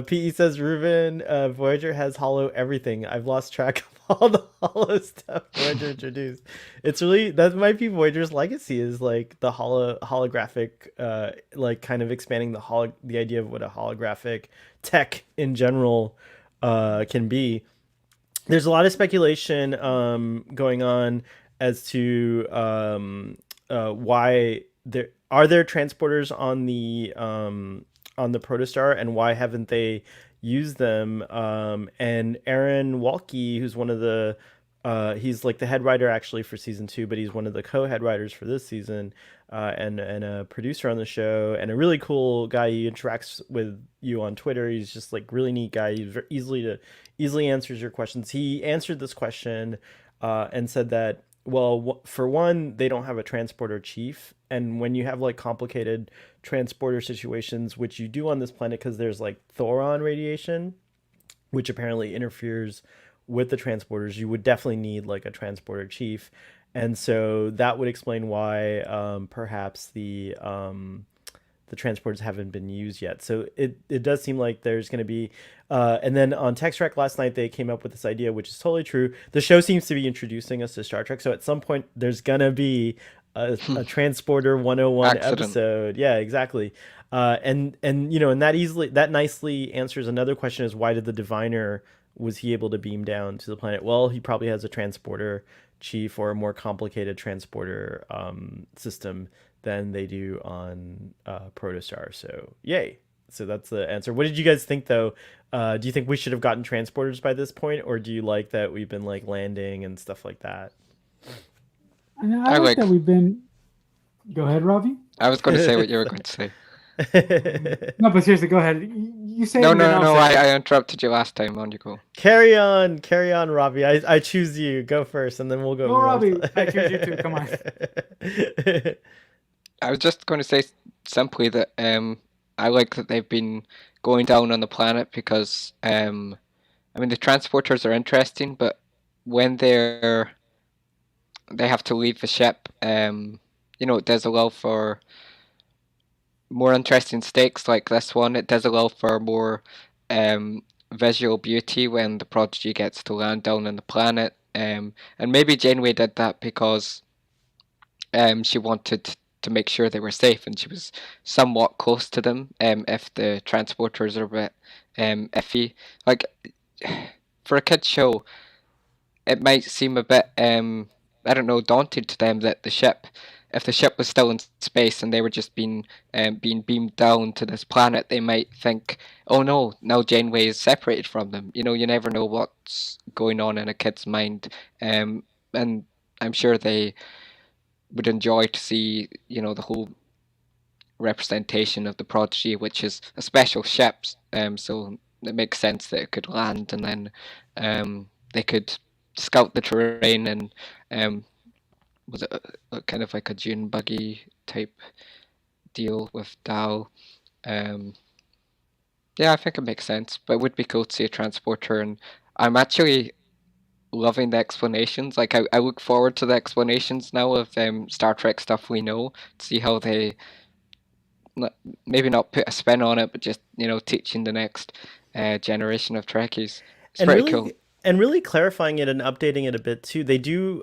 PE says Ruben, Voyager has hollow everything. I've lost track of all the hollow stuff Voyager introduced. It's really, that might be Voyager's legacy, is like the holographic, like kind of expanding the idea of what a holographic tech in general can be. There's a lot of speculation going on as to why there transporters on the Protostar, and why haven't they used them? And Aaron Walke, who's one of the he's like the head writer actually for season 2, but he's one of the co-head writers for this season, and a producer on the show, and a really cool guy. He interacts with you on Twitter. He's just like really neat guy. He's easily answers your questions. He answered this question and said that, well, for one, they don't have a transporter chief. And when you have like complicated transporter situations, which you do on this planet, because there's like thoron radiation, which apparently interferes with the transporters, you would definitely need like a transporter chief. And so that would explain why perhaps the transporters haven't been used yet. So it does seem like there's going to be, and then on Text Trek last night, they came up with this idea, which is totally true. The show seems to be introducing us to Star Trek. So at some point there's going to be a Transporter 101 episode. Yeah, exactly. And you know, and that nicely answers another question, is why did the Diviner, was he able to beam down to the planet? Well, he probably has a transporter chief, or a more complicated transporter system than they do on Protostar. So yay. So that's the answer. What did you guys think, though? Do you think we should have gotten transporters by this point, or do you like that we've been like landing and stuff like that? I like that we've been. Go ahead, Robbie. I was going to say what you were going to say. No, but seriously, go ahead. You say no. I interrupted you last time. On you go. Carry on, Robbie. I choose you. Go first, and then we'll go. No, Robbie, I choose you too. Come on. I was just going to say simply that I like that they've been going down on the planet, because I mean, the transporters are interesting, but when they have to leave the ship, you know, it does allow for more interesting stakes like this one. It does allow for more visual beauty when the Prodigy gets to land down on the planet, and maybe Janeway did that because she wanted to make sure they were safe, and she was somewhat close to them. If the transporters are a bit iffy, like for a kids show, it might seem a bit I don't know, daunting to them that the ship if the ship was still in space and they were just being beamed down to this planet, they might think, "Oh no, now Janeway is separated from them." You never know what's going on in a kid's mind, and I'm sure they would enjoy to see the whole representation of the Prodigy, which is a special ship. So it makes sense that it could land, and then they could scout the terrain and was it kind of like a dune buggy type deal with Dal. Yeah, I think it makes sense, but it would be cool to see a transporter, and I'm actually loving the explanations. Like I look forward to the explanations now of Star Trek stuff we know, to see how they maybe not put a spin on it, but just teaching the next generation of Trekkies. It's and pretty cool. really clarifying it and updating it a bit too. They do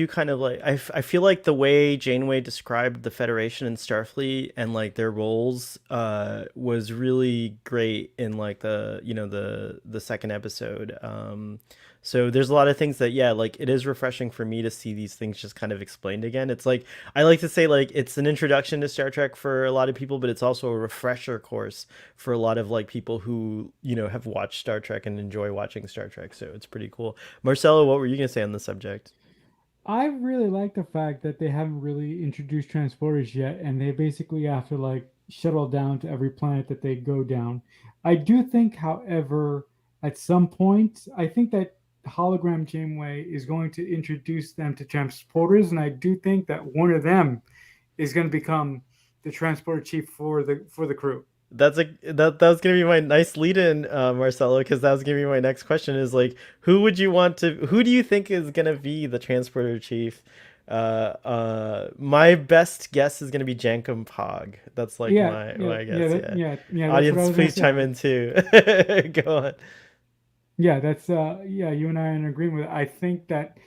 kind of like I feel like the way Janeway described the Federation and Starfleet and like their roles was really great in like the second episode. So there's a lot of things that, yeah, like it is refreshing for me to see these things just kind of explained again. It's like I like to say like it's an introduction to Star Trek for a lot of people, but it's also a refresher course for a lot of like people who have watched Star Trek and enjoy watching Star Trek. So it's pretty cool. Marcelo, what were you gonna say on the subject? I really like the fact that they haven't really introduced transporters yet, and they basically have to like shuttle down to every planet that they go down. I do think, however, at some point, I think that hologram Janeway is going to introduce them to transporters, and I do think that one of them is going to become the transporter chief for the crew. That was gonna be my nice lead in, Marcelo, because that was gonna be my next question. Is like, who do you think is gonna be the transporter chief? My best guess is gonna be Jankum Pog. That's like Yeah, my guess. Yeah. yeah. That's what I Audience, was gonna please say. chime in too. Go on. Yeah, that's yeah, you and I are in agreement with it. I think that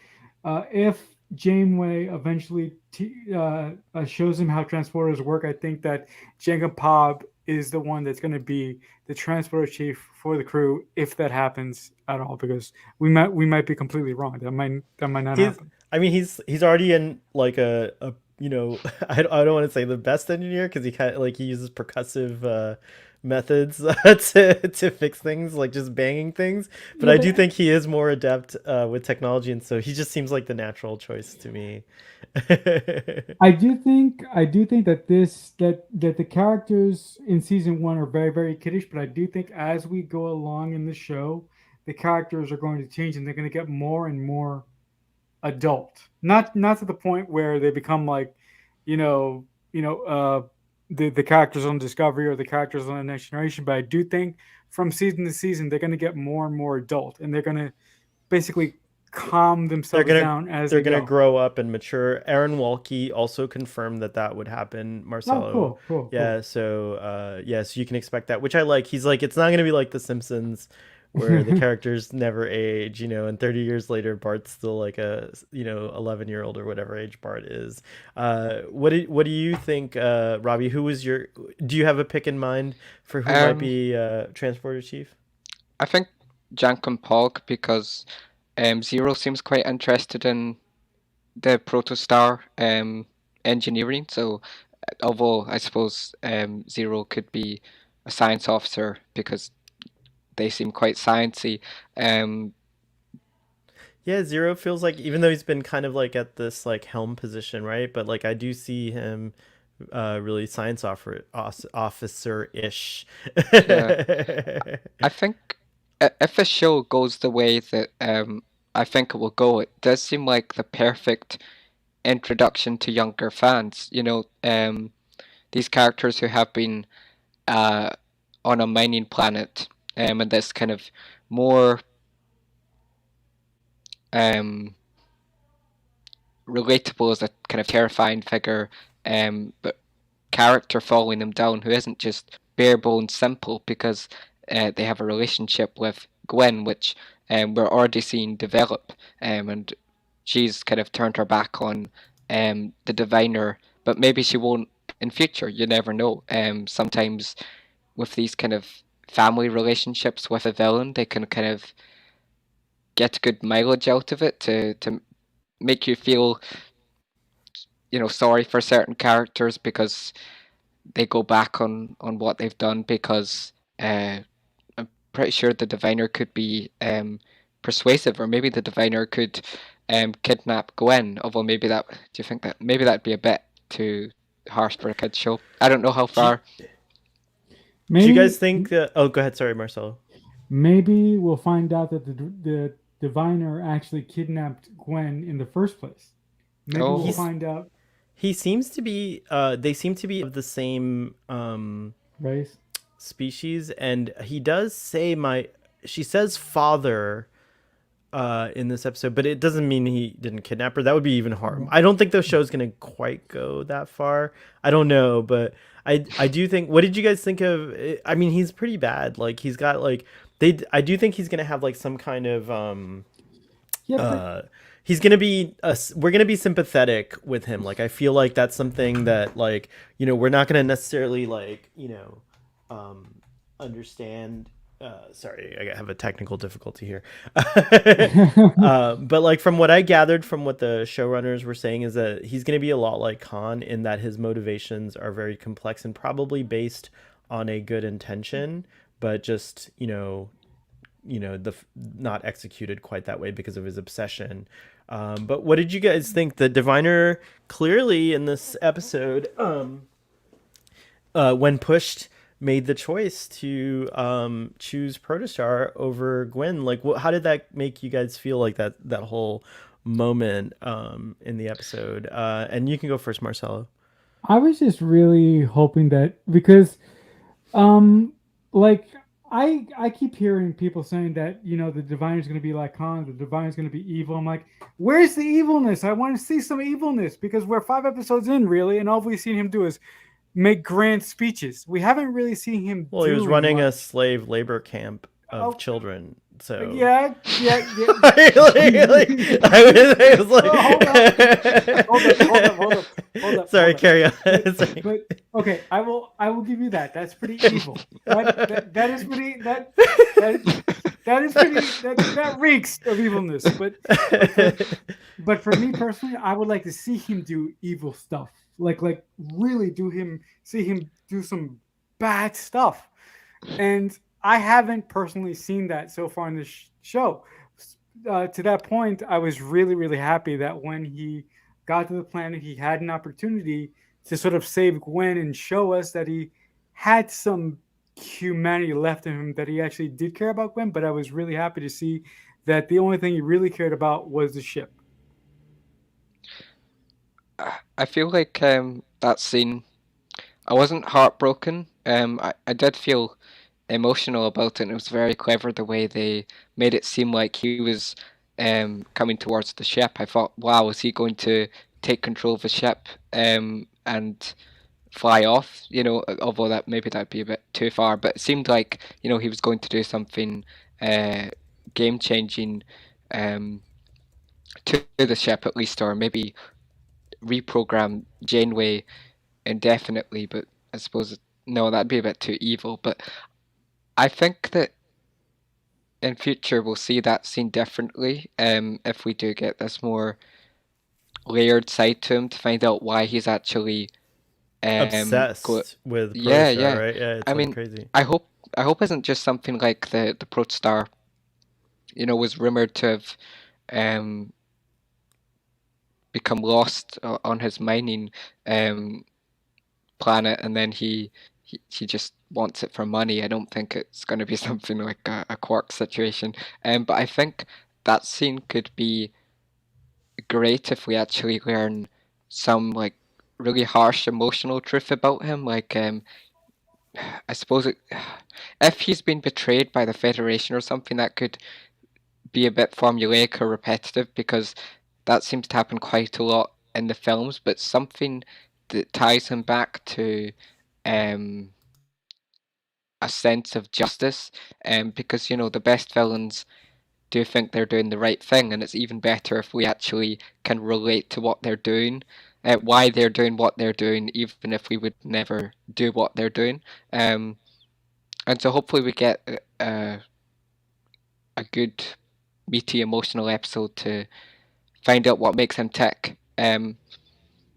if Janeway eventually shows him how transporters work, I think that Jenga Pob is the one that's going to be the transporter chief for the crew if that happens at all. Because we might be completely wrong. That might not He's happen. I mean he's already in like a I don't want to say the best engineer because he kind of like he uses percussive methods to fix things like just banging things, but Yeah, I do but think he is more adept with technology, and so he just seems like the natural choice to me. I do think that the characters in season one are very very kiddish, but I do think as we go along in the show, the characters are going to change and they're going to get more and more adult. Not to the point where they become like, you know, the characters on Discovery or the characters on the Next Generation. But I do think from season to season they're going to get more and more adult, and they're going to basically calm they're themselves gonna down as they're they gonna go. grow up and mature. Aaron Walke also confirmed that that would happen. Oh, Marcelo, cool, cool, yeah. cool. So yes, you can expect that, which I like. He's like, it's not gonna be like The Simpsons, where the characters never age, and 30 years later Bart's still like a 11-year-old or whatever age Bart is. What do you think, Robbie? Do you have a pick in mind for who might Um, be transporter chief? I think Jankum Pog, because Zero seems quite interested in the protostar engineering. So although I suppose Zero could be a science officer because they seem quite sciencey. Um, Yeah, Zero feels like, even though he's been kind of like at this like helm position, right? But like I do see him really officer ish. yeah, I think if a show goes the way that I think it will go, it does seem like the perfect introduction to younger fans. These characters who have been uh, on a mining planet, and this kind of more um, relatable as a kind of terrifying figure, but character following them down who isn't just bare bones simple because they have a relationship with Gwen, which we're already seeing develop, and she's kind of turned her back on the diviner, but maybe she won't in future. You never know. Sometimes with these kind of family relationships with a villain, they can kind of get good mileage out of it to make you feel sorry for certain characters because they go back on what they've done, because I'm pretty sure the diviner could be persuasive, or maybe the diviner could kidnap Gwen. Although do you think that maybe that'd be a bit too harsh for a kids show? I don't know how Do you, far. do you guys Maybe think that? Oh, go ahead. Sorry, Marcelo. maybe we'll find out that the diviner actually kidnapped Gwen in the first place. Maybe we'll Oh, He's find out, he seems to be. They seem to be of the same right? species, and he does say my. She says father in this episode, but it doesn't mean he didn't kidnap her. That would be even harm. Right. I don't think the show's gonna quite go that far. I don't know, but I do think. What did you guys think of? I mean, he's pretty bad. Like he's got like they. I do think he's gonna have like some kind of Yeah, but uh he's gonna be we're gonna be sympathetic with him. Like I feel like that's something that like we're not gonna necessarily like understand. Sorry, I have a technical difficulty here. But like from what I gathered from what the showrunners were saying is that he's going to be a lot like Khan in that his motivations are very complex and probably based on a good intention, but just the not executed quite that way because of his obsession. But what did you guys think? The diviner clearly in this episode, when pushed, made the choice to choose Protostar over Gwen. Like, how did that make you guys feel? Like that whole moment in the episode. And you can go first, Marcelo. I was just really hoping that because um like I keep hearing people saying that the diviner's going to be like Khan, the diviner's going to be evil. I'm like, where's the evilness? I want to see some evilness because we're 5 episodes in really, and all we've seen him do is make grand speeches. We haven't really seen him Well, he was doing running a much. slave labor camp of Oh, children, so yeah, yeah, yeah. I was like, Oh, hold up. Sorry, carry on. Sorry. But okay, I will give you that. That's pretty evil. That is pretty that is pretty that reeks of evilness. But for but for me personally, I would like to see him do evil stuff. Like really see him do some bad stuff. And I haven't personally seen that so far in this show. To that point, I was really, really happy that when he got to the planet, he had an opportunity to sort of save Gwen and show us that he had some humanity left in him, that he actually did care about Gwen. But I was really happy to see that the only thing he really cared about was the ship. I feel like that scene, I wasn't heartbroken. I did feel emotional about it, and it was very clever the way they made it seem like he was coming towards the ship. I thought, wow, is he going to take control of the ship and fly off? Although that'd be a bit too far, but it seemed like he was going to do something game changing to the ship at least, or maybe reprogram Janeway indefinitely. But I suppose no, that'd be a bit too evil. But I think that in future we'll see that scene differently. If we do get this more layered side to him to find out why he's actually Obsessed with yeah, Protostar, yeah. right? Yeah, it's I like mean, crazy. I hope isn't just something like the Protostar, was rumored to have um become lost on his mining planet, and then he just wants it for money. I don't think it's going to be something like a Quark situation. But I think that scene could be great if we actually learn some like really harsh emotional truth about him. Like I suppose if he's been betrayed by the Federation or something, that could be a bit formulaic or repetitive, because that seems to happen quite a lot in the films. But something that ties him back to um, a sense of justice, because the best villains do think they're doing the right thing, and it's even better if we actually can relate to what they're doing, why they're doing what they're doing, even if we would never do what they're doing. And so hopefully we get a good, meaty, emotional episode to find out what makes him tick.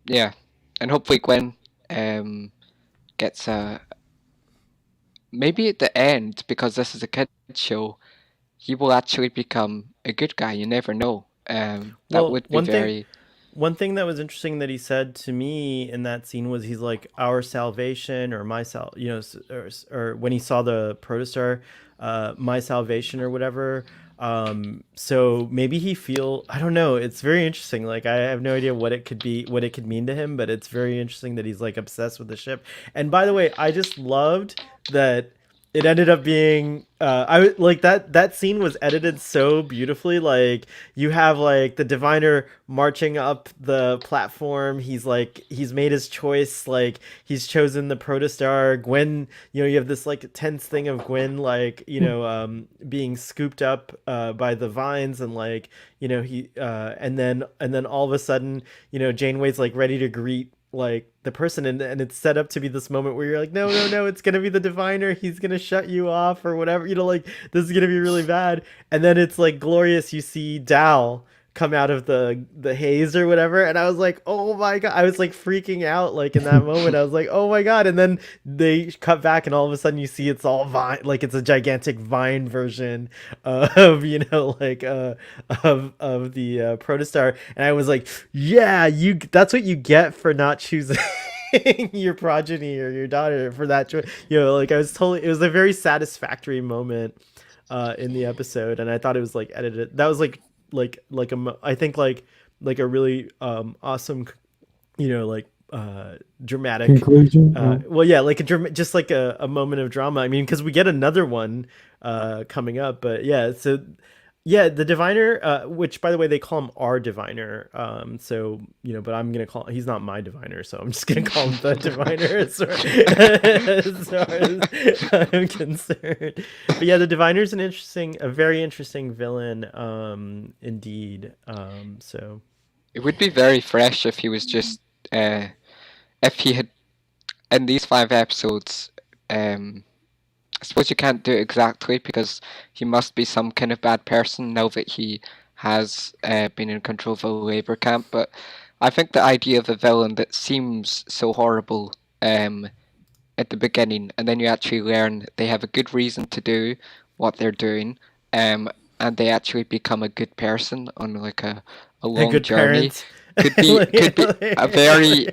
Yeah, and hopefully Gwen um gets a maybe at the end, because this is a kids show, he will actually become a good guy. You never know. That Well, would be very. one thing that was interesting that he said to me in that scene was he's like our salvation or my sal, you know, or when he saw the protostar, my salvation or whatever. So maybe he feel, I don't know. It's very interesting. Like I have no idea what it could be, what it could mean to him, but it's very interesting that he's like obsessed with the ship. And by the way, I just loved that it ended up being like that scene was edited so beautifully. Like you have like the diviner marching up the platform. He's made his choice. Like he's chosen the protostar. Gwen, you know, you have this like tense thing of Gwen like, you know, being scooped up by the vines, and like, you know, he and then all of a sudden, you know, Janeway's like ready to greet like the person, and it's set up to be this moment where you're like, no, no, no, it's gonna be the diviner, he's gonna shut you off or whatever, you know, like this is gonna be really bad. And then it's like glorious, you see Dal come out of the haze or whatever, and I was like, oh my god, I was like freaking out like in that moment. I was like, oh my god. And then they cut back and all of a sudden you see it's all vine, like it's a gigantic vine version of, you know, like of the protostar. And I was like, yeah, you, that's what you get for not choosing your progeny or your daughter for that choice. You know, like I was totally, it was a very satisfactory moment in the episode, and I thought it was like edited. That was like I think like a really awesome, you know, like dramatic Conclusion. well, yeah, like just like a moment of drama. I mean, because we get another one coming up, but yeah, so yeah, the diviner, which by the way they call him our diviner. So you know, but I'm gonna call, he's not my diviner, so I'm just gonna call him the diviner as far as I'm concerned. But yeah, the diviner's a very interesting villain, indeed. So It would be very fresh if he was just if he had in these 5 episodes. I suppose you can't do it exactly because he must be some kind of bad person now that he has been in control of a labor camp. But I think the idea of a villain that seems so horrible at the beginning, and then you actually learn they have a good reason to do what they're doing, and they actually become a good person on like a a long good journey, parent. could be a very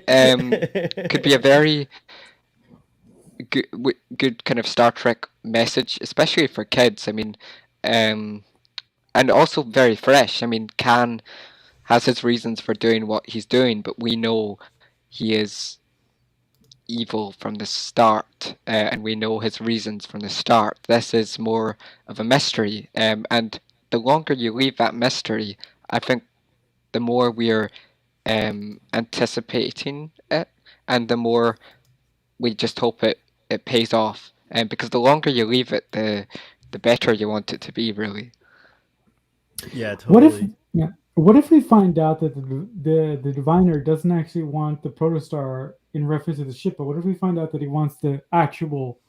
could be a very good, good kind of Star Trek message, especially for kids. I mean, um, and also very fresh. I mean, Khan has his reasons for doing what he's doing, but we know he is evil from the start, and we know his reasons from the start. This is more of a mystery, and the longer you leave that mystery, I think the more we're anticipating it, and the more we just hope it pays off. And because the longer you leave it, the better you want it to be, really. Yeah, What if, totally. yeah, what if we find out that the diviner doesn't actually want the protostar in reference to the ship, but what if we find out that he wants the actual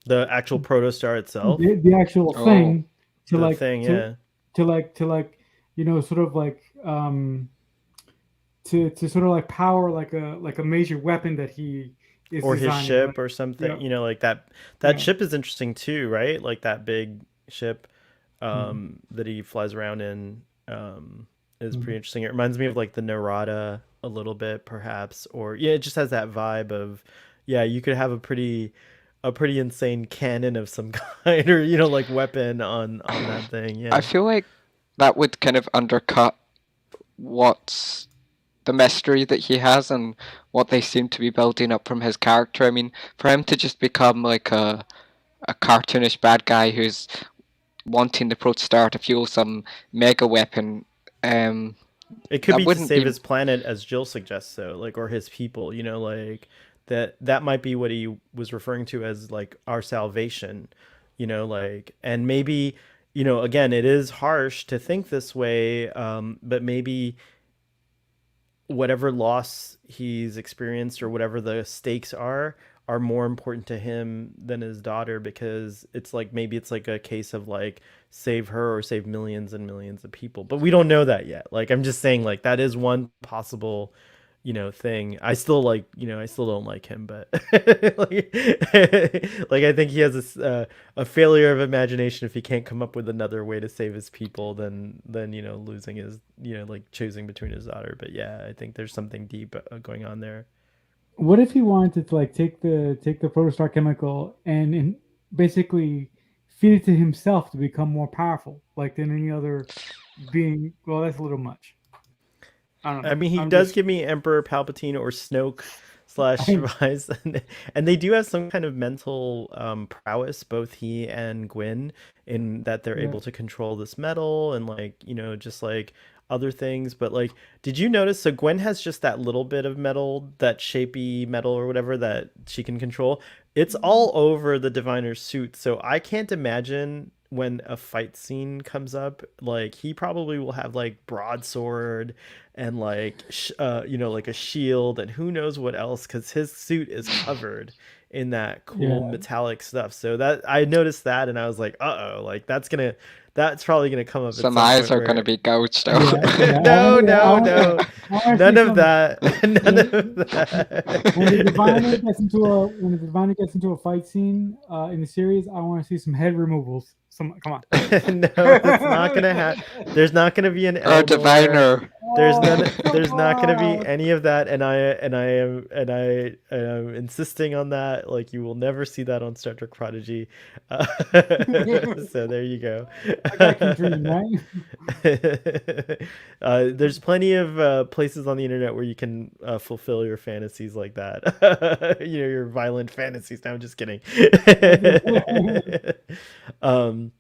The actual protostar itself, the actual Oh, thing to the like thing, yeah. to like you know sort of like to sort of like power like a major weapon that he is Or his designing, ship like or something, yeah, you know, like that yeah. ship is interesting too, right? Like that big ship Mhm, that he flies around in is pretty mhm. interesting. It reminds me of like the Narada a little bit perhaps, or yeah, it just has that vibe of, yeah, you could have a pretty insane cannon of some kind, or you know, like weapon on that thing. I Yeah. feel like that would kind of undercut what's the mystery that he has and what they seem to be building up from his character. I mean, for him to just become like a cartoonish bad guy who's wanting the protostar to fuel some mega weapon, um, It could that be to wouldn't save be. his planet, as Jill suggests, so like, or his people, you know, like that might be what he was referring to as like our salvation, you know, like, and maybe, you know, again, it is harsh to think this way, but maybe whatever loss he's experienced or whatever the stakes are more important to him than his daughter, because it's like maybe it's like a case of like save her or save millions and millions of people, but we don't know that yet. Like I'm just saying, like that is one possible thing. I still like, I still don't like him, but like, like I think he has a failure of imagination if he can't come up with another way to save his people than losing his, like choosing between his daughter. But yeah, I think there's something deep going on there. What if he wanted to like take the protostar chemical and basically feed it to himself to become more powerful, like than any other being? Well, that's a little much. I don't I know. mean, he I'm does just give me Emperor Palpatine or Snoke slash I Vice, and they do have some kind of mental prowess, both he and Gwyn, in that they're yeah. able to control this metal and like just like other things. But like, did you notice? So Gwen has just that little bit of metal, that shapy metal or whatever that she can control. It's all over the Diviner's suit, so I can't imagine when a fight scene comes up, like he probably will have like broadsword and like like a shield and who knows what else, because his suit is covered in that cool Yeah. metallic stuff. So that I noticed that and I was like, uh-oh, like that's probably gonna come up at Some some eyes point are gonna where be gouged out. Yeah, yeah. no, I no, want, yeah, no, I want to see none of some that. None of when when the diviner that. gets into a when the diviner gets into a fight scene in the series. I want to see some head removals. Some come on. No, it's not gonna happen. There's not gonna be an Or Eldor. diviner. There's Oh, none. come There's not gonna be on! any of that, and I am insisting on that. Like you will never see that on Star Trek Prodigy. Uh, so there you go. A guy can dream, right? There's plenty of places on the internet where you can fulfill your fantasies like that. Your violent fantasies. No, I'm just kidding. um,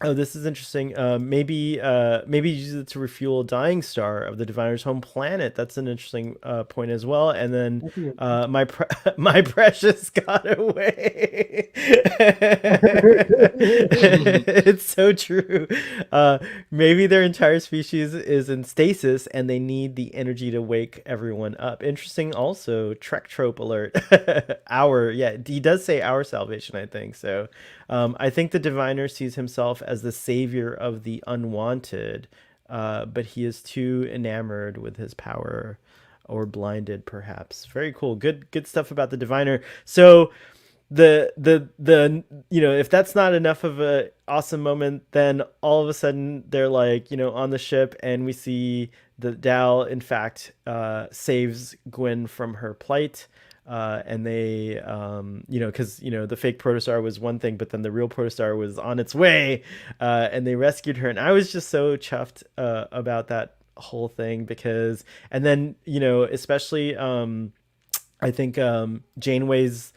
Oh, this is interesting. Maybe use it to refuel a dying star of the Diviner's home planet. That's an interesting point as well. And then That's a good my precious got away. It's so true. Maybe their entire species is in stasis, and they need the energy to wake everyone up. Interesting. Also, Trek trope alert. He does say our salvation, I think so. I think the diviner sees himself as the savior of the unwanted, but he is too enamored with his power or blinded, perhaps. Very cool. Good stuff about the diviner. So the if that's not enough of a awesome moment, then all of a sudden they're like on the ship, and we see that Dal in fact saves Gwen from her plight. And they because the fake protostar was one thing, but then the real protostar was on its way, and they rescued her, and I was just so chuffed about that whole thing. Because and then especially I think Janeway's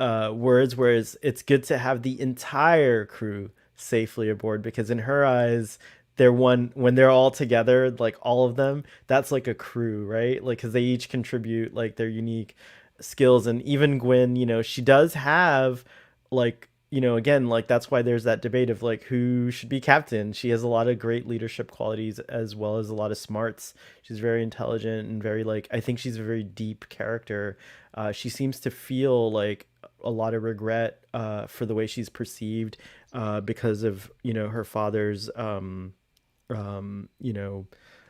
words, whereas it's good to have the entire crew safely aboard, because in her eyes they're one when they're all together, like all of them, that's like a crew, right? Like because they each contribute like their unique skills. And even Gwen, she does have like again, like that's why there's that debate of like who should be captain. She has a lot of great leadership qualities as well as a lot of smarts. She's very intelligent and very like, I think she's a very deep character. She seems to feel like a lot of regret for the way she's perceived because of her father's um, you know,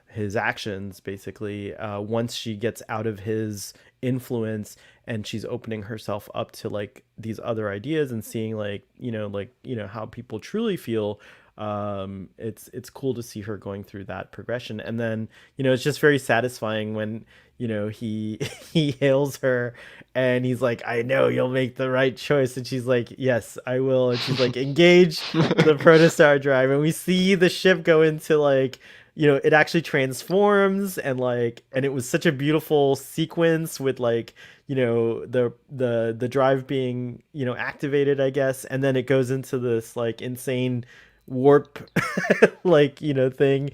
his actions basically. Once she gets out of his influence and she's opening herself up to like these other ideas and seeing like how people truly feel, it's cool to see her going through that progression. And then it's just very satisfying when he he hails her and he's like, I know you'll make the right choice, and she's like, yes, I will. And she's like, engage the protostar drive, and we see the ship go into like it actually transforms, and it was such a beautiful sequence with like the drive being activated, I guess. And then it goes into this like insane warp like thing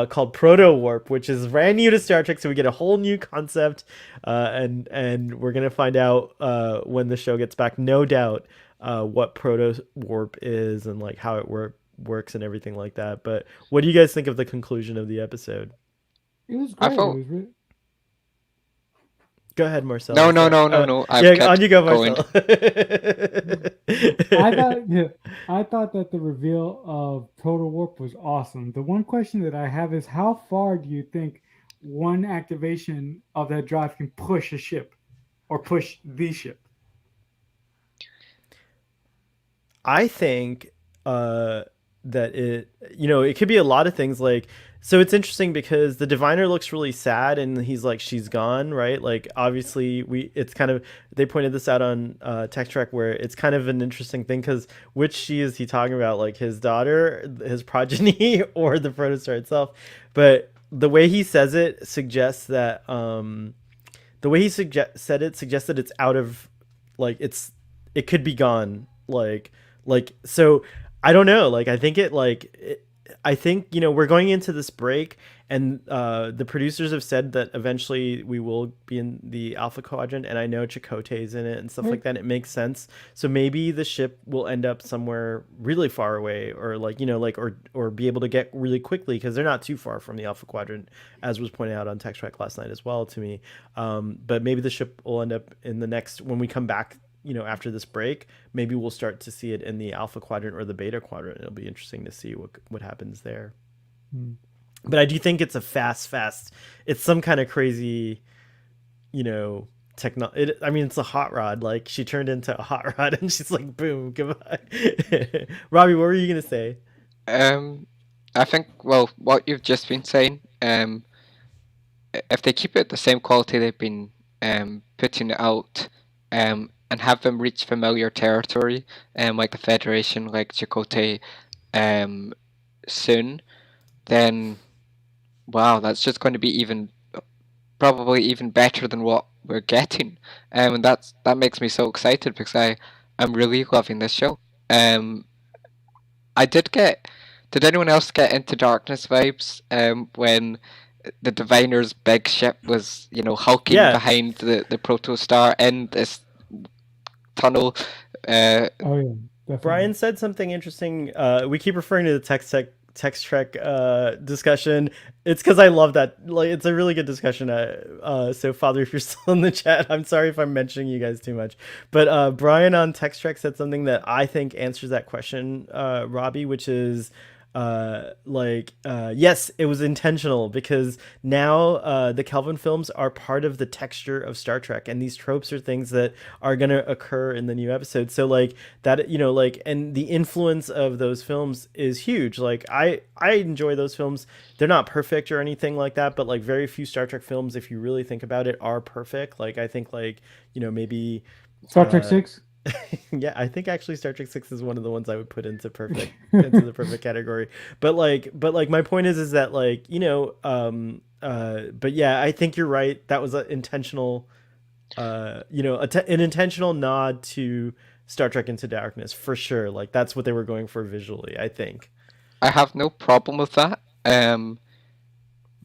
called proto warp, which is brand new to Star Trek, so we get a whole new concept, and we're gonna find out when the show gets back, no doubt, what proto warp is and like how it works and everything like that. But what do you guys think of the conclusion of the episode? It was I great. It thought. was really. Go ahead, Marcel. No, I'm no, sorry. no, no, no. I've Yeah, on kept you go, going. Marcel. I thought yeah, I thought that the reveal of Total Warp was awesome. The one question that I have is how far do you think one activation of that drive can push a ship or push the ship. I think uh, that it could be a lot of things. Like, so it's interesting because the diviner looks really sad, and he's like, she's gone, right? Like, obviously, it's kind of they pointed this out on Tech Trek, where it's kind of an interesting thing because which she is he talking about, like his daughter, his progeny, or the protostar itself? But the way he says it suggests that the way he said it suggests that it's out of like it could be gone so I don't know, like I think I think we're going into this break, and the producers have said that eventually we will be in the Alpha Quadrant, and I know Chakotay's in it and stuff like Right. that. It makes sense. So maybe the ship will end up somewhere really far away, or or be able to get really quickly because they're not too far from the Alpha Quadrant, as was pointed out on Tech Trek last night as well to me. But maybe the ship will end up in the next when we come back. After this break, maybe we'll start to see it in the Alpha Quadrant or the Beta Quadrant. It'll be interesting to see what happens there. Mm. But I do think it's a fast. It's some kind of crazy, I mean, it's a hot rod. Like she turned into a hot rod, and she's like, boom, goodbye. Robbie, what were you gonna say? Um, I think, well, what you've just been saying, if they keep it the same quality they've been putting it out, and have them reach familiar territory, like the Federation, like Chakotay, soon, then wow, that's just going to be probably even better than what we're getting. And that makes me so excited because I'm really loving this show. I did anyone else get Into Darkness vibes when the Diviner's big ship was, hulking Yeah, behind the Protostar in this tunnel? Oh yeah, Brian definitely. said something interesting. We keep referring to the text trek discussion. It's because I love that. Like, it's a really good discussion. So Father, if you're still in the chat, I'm sorry if I'm mentioning you guys too much. But Brian on text trek said something that I think answers that question, Robbie, which is yes, it was intentional because now the Kelvin films are part of the texture of Star Trek, and these tropes are things that are going to occur in the new episode. So like that, and the influence of those films is huge. Like I enjoy those films. They're not perfect or anything like that, but like very few Star Trek films, if you really think about it, are perfect. Like I think maybe Star Trek uh 6. yeah, I think actually Star Trek 6 is one of the ones I would put into the perfect category. But my point is that but yeah, I think you're right. That was an intentional an intentional nod to Star Trek Into Darkness for sure. Like that's what they were going for visually, I think. I have no problem with that.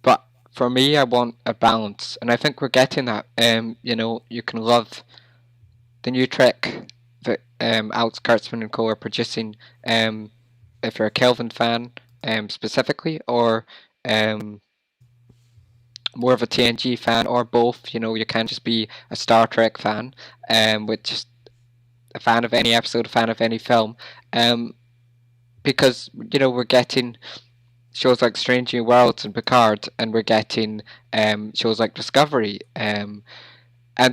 But for me, I want a balance, and I think we're getting that. You can love the new Trek that Alex Kurtzman and co are producing. If you're a Kelvin fan, specifically, or um, more of a TNG fan, or both. You can't just be a Star Trek fan, with just a fan of any episode, a fan of any film, because we're getting shows like Strange New Worlds and Picard, and we're getting shows like Discovery, and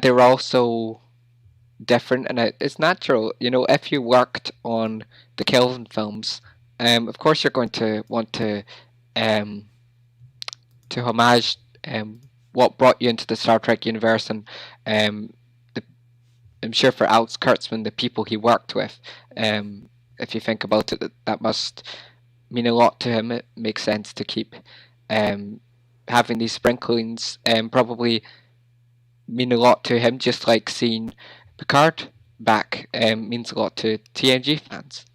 they're also different, and it's natural. If you worked on the Kelvin films, of course you're going to want um, to homage what brought you into the Star Trek universe, and um, the, I'm sure for Alex Kurtzman, the people he worked with, if you think about it, that must mean a lot to him. It makes sense to keep um, having these sprinklings, probably mean a lot to him, just like seeing Picard back means a lot to TNG fans.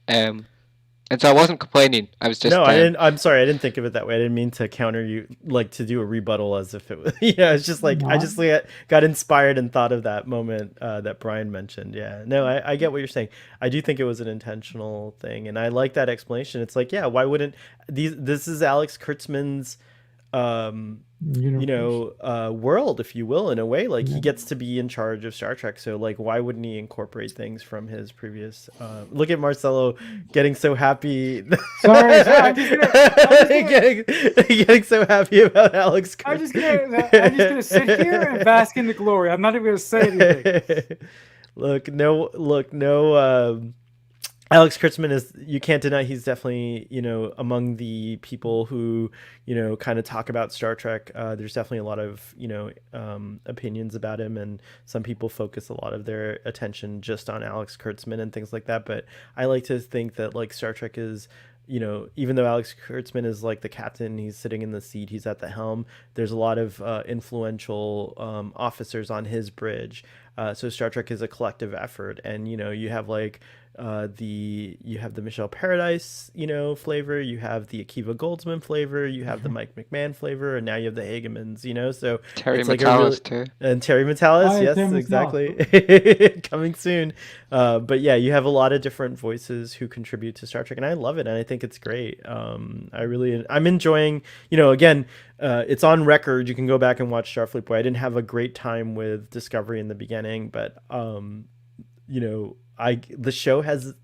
And so I wasn't complaining. I was No, just I didn't. I'm sorry, I didn't think of it that way. I didn't mean to counter you, like to do a rebuttal as if it was. Yeah, it's just like I No, just got inspired and thought of that moment that Brian mentioned. Yeah, no, I get what you're saying. I do think it was an intentional thing, and I like that explanation. It's like, yeah, why wouldn't these? This is Alex Kurtzman's Universe. world, if you will, in a way. Like he Yeah. gets to be in charge of Star Trek, so like why wouldn't he incorporate things from his previous look at Marcelo getting so happy. Sorry, I'm just gonna, getting so happy about Alex I'm just gonna sit here and bask in the glory. I'm not even gonna say anything. No. Alex Kurtzman is, you can't deny, he's definitely, among the people who, kind of talk about Star Trek. There's definitely a lot of, opinions about him, and some people focus a lot of their attention just on Alex Kurtzman and things like that. But I like to think that like Star Trek is, even though Alex Kurtzman is like the captain, he's sitting in the seat, he's at the helm. There's a lot of influential officers on his bridge. So Star Trek is a collective effort, and you have like you have the Michelle Paradise flavor, you have the Akiva Goldsman flavor, you have the Mike McMahon flavor, and now you have the Hagemans. So Terry it's like a really, Metalis too. and Terry Metalis, Oh, yeah, yes, Tim was exactly, coming soon. But yeah, you have a lot of different voices who contribute to Star Trek, and I love it, and I think it's great. I'm enjoying. Again, it's on record. You can go back and watch Starfleet Boy. I didn't have a great time with Discovery in the beginning, but the show has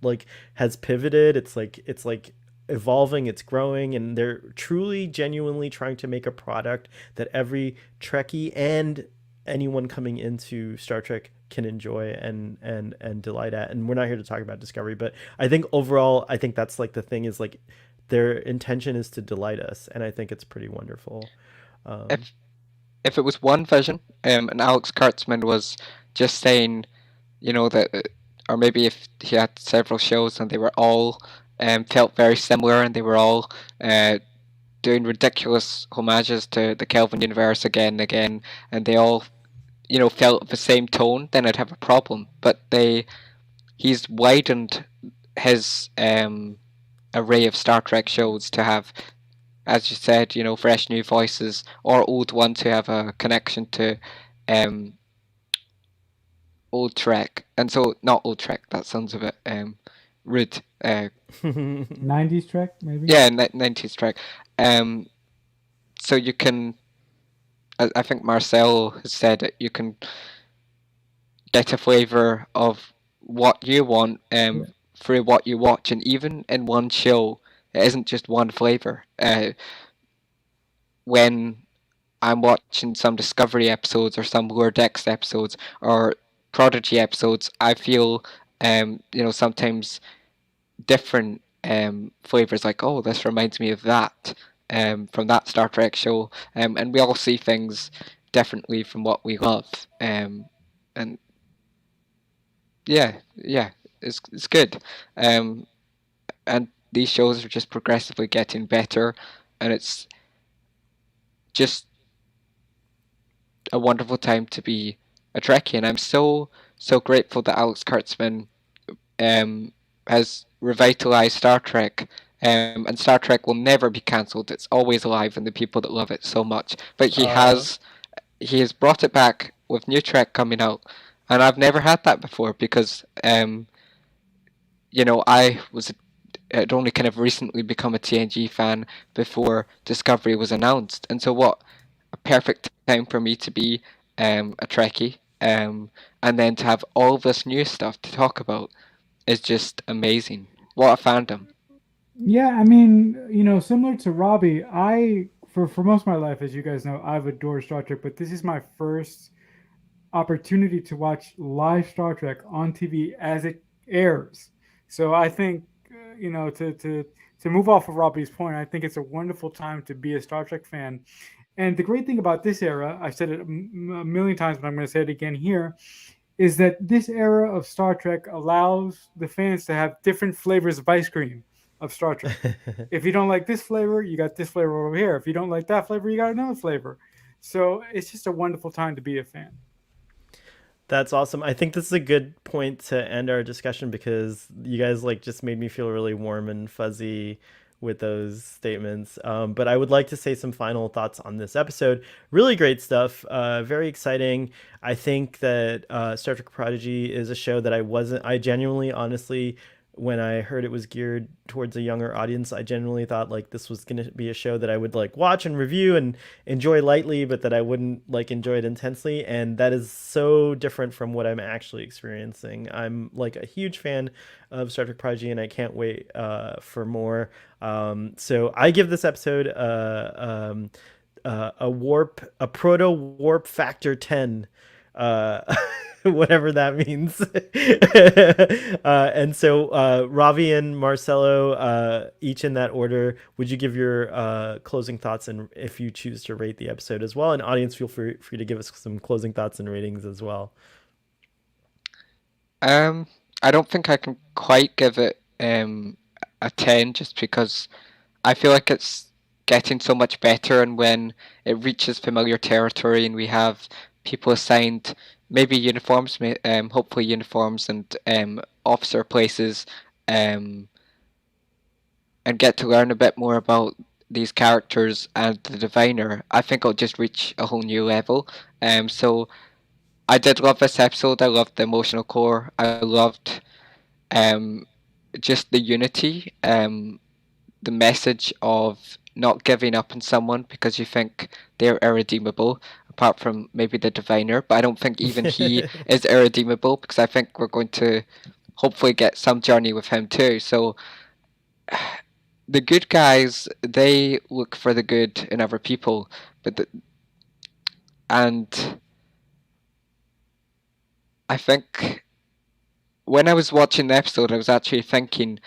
pivoted. It's like evolving, it's growing, and they're truly genuinely trying to make a product that every Trekkie and anyone coming into Star Trek can enjoy and delight at. And we're not here to talk about Discovery, but I think overall, I think that's like the thing is like their intention is to delight us, and I think it's pretty wonderful. If it was one vision, and Alex Kurtzman was just saying, that, or maybe if he had several shows and they were all felt very similar, and they were all doing ridiculous homages to the Kelvin universe again and again, and they all, felt the same tone, then I'd have a problem. But he's widened his array of Star Trek shows to have, as you said, fresh new voices or old ones who have a connection to old Trek. And so, not old Trek, that sounds a bit rude. 90s Trek, maybe? Yeah, 90s Trek. So you can, I think Marcel has said it, you can get a flavour of what you want through what you watch. And even in one show, it isn't just one flavour. When I'm watching some Discovery episodes or some Lower Decks episodes or Prodigy episodes, I feel, sometimes different flavors, like, oh, this reminds me of that from that Star Trek show, and we all see things differently from what we love, and yeah, it's good, and these shows are just progressively getting better, and it's just a wonderful time to be a Trekkie, and I'm so grateful that Alex Kurtzman has revitalized Star Trek, and Star Trek will never be cancelled. It's always alive, and the people that love it so much. But he has brought it back with new Trek coming out, and I've never had that before because I'd only kind of recently become a TNG fan before Discovery was announced, and so what a perfect time for me to be a Trekkie, and then to have all this new stuff to talk about is just amazing. What a fandom. Yeah, I mean, similar to Robbie, for most of my life, as you guys know, I've adored Star Trek, but this is my first opportunity to watch live Star Trek on TV as it airs. So I think, to move off of Robbie's point, I think it's a wonderful time to be a Star Trek fan. And the great thing about this era, I've said it a million times, but I'm going to say it again here, is that this era of Star Trek allows the fans to have different flavors of ice cream of Star Trek. If you don't like this flavor, you got this flavor over here. If you don't like that flavor, you got another flavor. So it's just a wonderful time to be a fan. That's awesome. I think this is a good point to end our discussion because you guys just made me feel really warm and fuzzy with those statements. But I would like to say some final thoughts on this episode. Really great stuff. Very exciting. I think that Star Trek Prodigy is a show that I genuinely, honestly when I heard it was geared towards a younger audience, I genuinely thought like this was going to be a show that I would like watch and review and enjoy lightly, but that I wouldn't like enjoy it intensely. And that is so different from what I'm actually experiencing. I'm like a huge fan of Star Trek Prodigy, and I can't wait for more. So I give this episode a proto warp factor 10, whatever that means. And so Ravi and Marcelo, each in that order, would you give your closing thoughts, and if you choose to rate the episode as well? And audience, feel free to give us some closing thoughts and ratings as well. Um, I don't think I can quite give it a 10 just because I feel like it's getting so much better, and when it reaches familiar territory and we have people assigned maybe uniforms, hopefully uniforms and officer places, um, and get to learn a bit more about these characters and the diviner, I think it'll just reach a whole new level. So I did love this episode. I loved the emotional core. I loved um, just the unity, the message of not giving up on someone because you think they're irredeemable, apart from maybe the diviner. But I don't think even he is irredeemable, because I think we're going to hopefully get some journey with him too. So the good guys, they look for the good in other people, and I think when I was watching the episode, I was actually thinking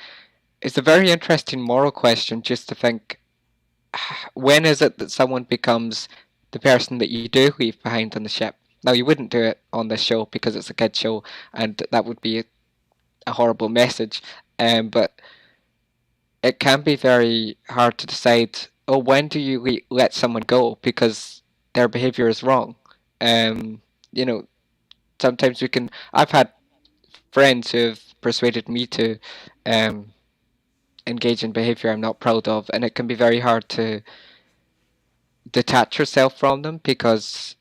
it's a very interesting moral question, just to think, when is it that someone becomes the person that you do leave behind on the ship? Now, you wouldn't do it on this show because it's a kid show, and that would be a horrible message. But it can be very hard to decide, oh, when do you let someone go because their behavior is wrong? Um, you know, sometimes we can. I've had friends who have persuaded me to um, engage in behavior I'm not proud of, and it can be very hard to detach yourself from them because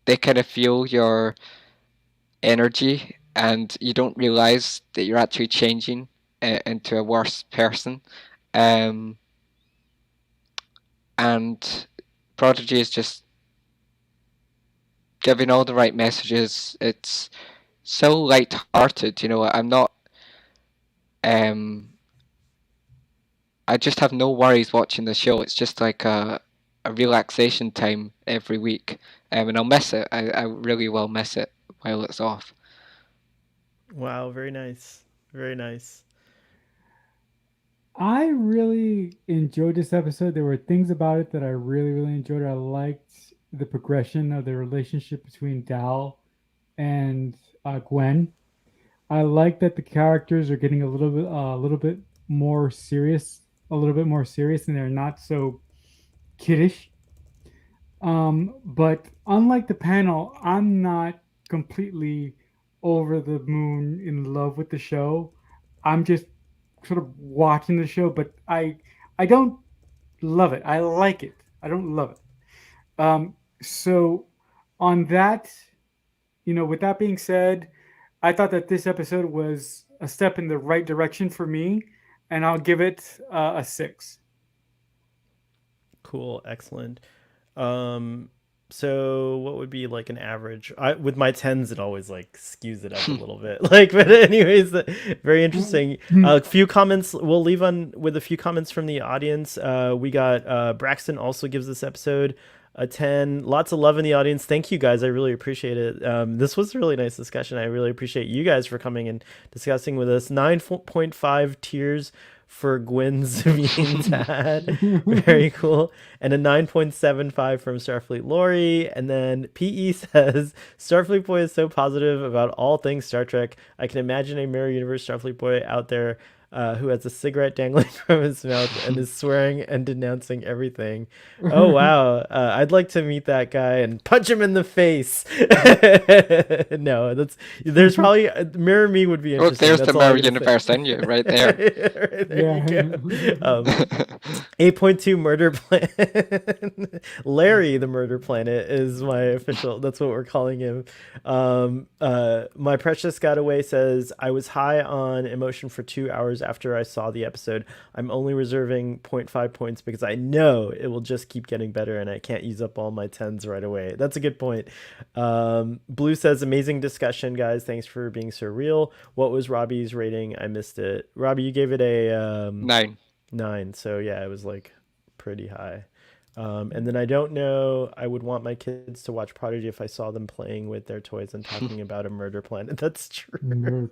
they kind of fuel your energy, and you don't realize that you're actually changing into a worse person. Um, and Prodigy is just giving all the right messages. It's so light-hearted, I'm not. Um, I just have no worries watching the show. It's just like a relaxation time every week, and I'll miss it. I really will miss it while it's off. Wow, very nice. Very nice. I really enjoyed this episode. There were things about it that I really, really enjoyed. I liked the progression of the relationship between Dal and Gwen. I like that the characters are getting a little bit more serious, a little bit more serious, and they're not so kiddish. But unlike the panel, I'm not completely over the moon in love with the show. I'm just sort of watching the show, but I don't love it. I like it. I don't love it. So on that, with that being said, I thought that this episode was a step in the right direction for me, and I'll give it a 6. Cool, excellent. Um, so what would be like an average? With my tens, it always like skews it up a little bit. Like, but anyways, very interesting. A few comments. We'll leave on with a few comments from the audience. We got Braxton also gives this episode a 10. Lots of love in the audience. Thank you guys. I really appreciate it. This was a really nice discussion. I really appreciate you guys for coming and discussing with us. 9.5 tiers for Gwen's being sad. Very cool. And a 9.75 from Starfleet Lori. And then PE says, Starfleet Boy is so positive about all things Star Trek. I can imagine a mirror universe Starfleet Boy out there who has a cigarette dangling from his mouth and is swearing and denouncing everything. Oh wow, I'd like to meet that guy and punch him in the face. No, there's probably Mirror Me would be Look, interesting. there's That's the all I'm mirror gonna universe say. in you, right there. There you go. Yeah. 8.2 Murder Planet. Larry the Murder Planet is my official. That's what we're calling him. My precious got away says I was high on emotion for 2 hours after I saw the episode. I'm only reserving zero point 0.5 points because I know it will just keep getting better and I can't use up all my tens right away. That's a good point. Blue says amazing discussion, guys. Thanks for being so real. What was Robbie's rating? I missed it. Robbie, you gave it a 9. 9. So yeah, it was like pretty high. And then I don't know. I would want my kids to watch Prodigy if I saw them playing with their toys and talking about a murder planet. That's true.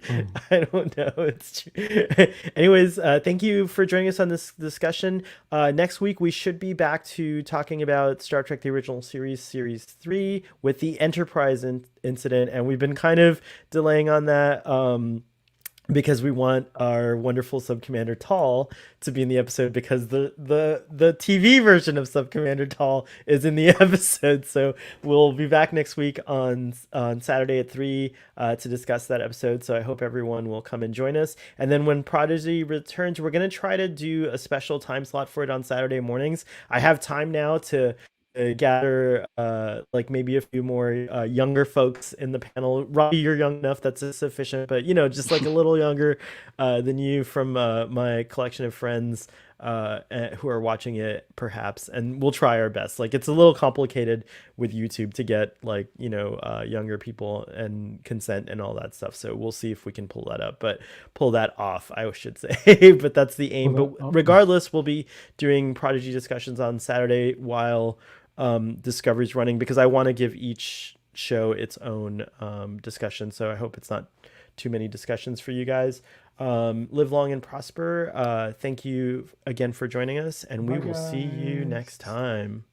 I don't know. It's true. Anyways, thank you for joining us on this discussion. Next week, we should be back to talking about Star Trek: The Original Series, Series 3, with the Enterprise incident. And we've been kind of delaying on that. Because we want our wonderful Sub Commander Tall to be in the episode because the TV version of Sub Commander Tall is in the episode. So we'll be back next week on Saturday at 3 to discuss that episode. So I hope everyone will come and join us. And then when Prodigy returns, we're going to try to do a special time slot for it on Saturday mornings. I have time now to gather like maybe a few more younger folks in the panel. Robbie, you're young enough, that's sufficient, but just like a little younger than you from my collection of friends who are watching it perhaps, and we'll try our best. Like it's a little complicated with YouTube to get like younger people and consent and all that stuff, so we'll see if we can pull that off, I should say. But that's the aim. But regardless, we'll be doing Prodigy discussions on Saturday while Discovery's running, because I want to give each show its own discussion, so I hope it's not too many discussions for you guys. Live long and prosper. Thank you again for joining us, and we will see you next time.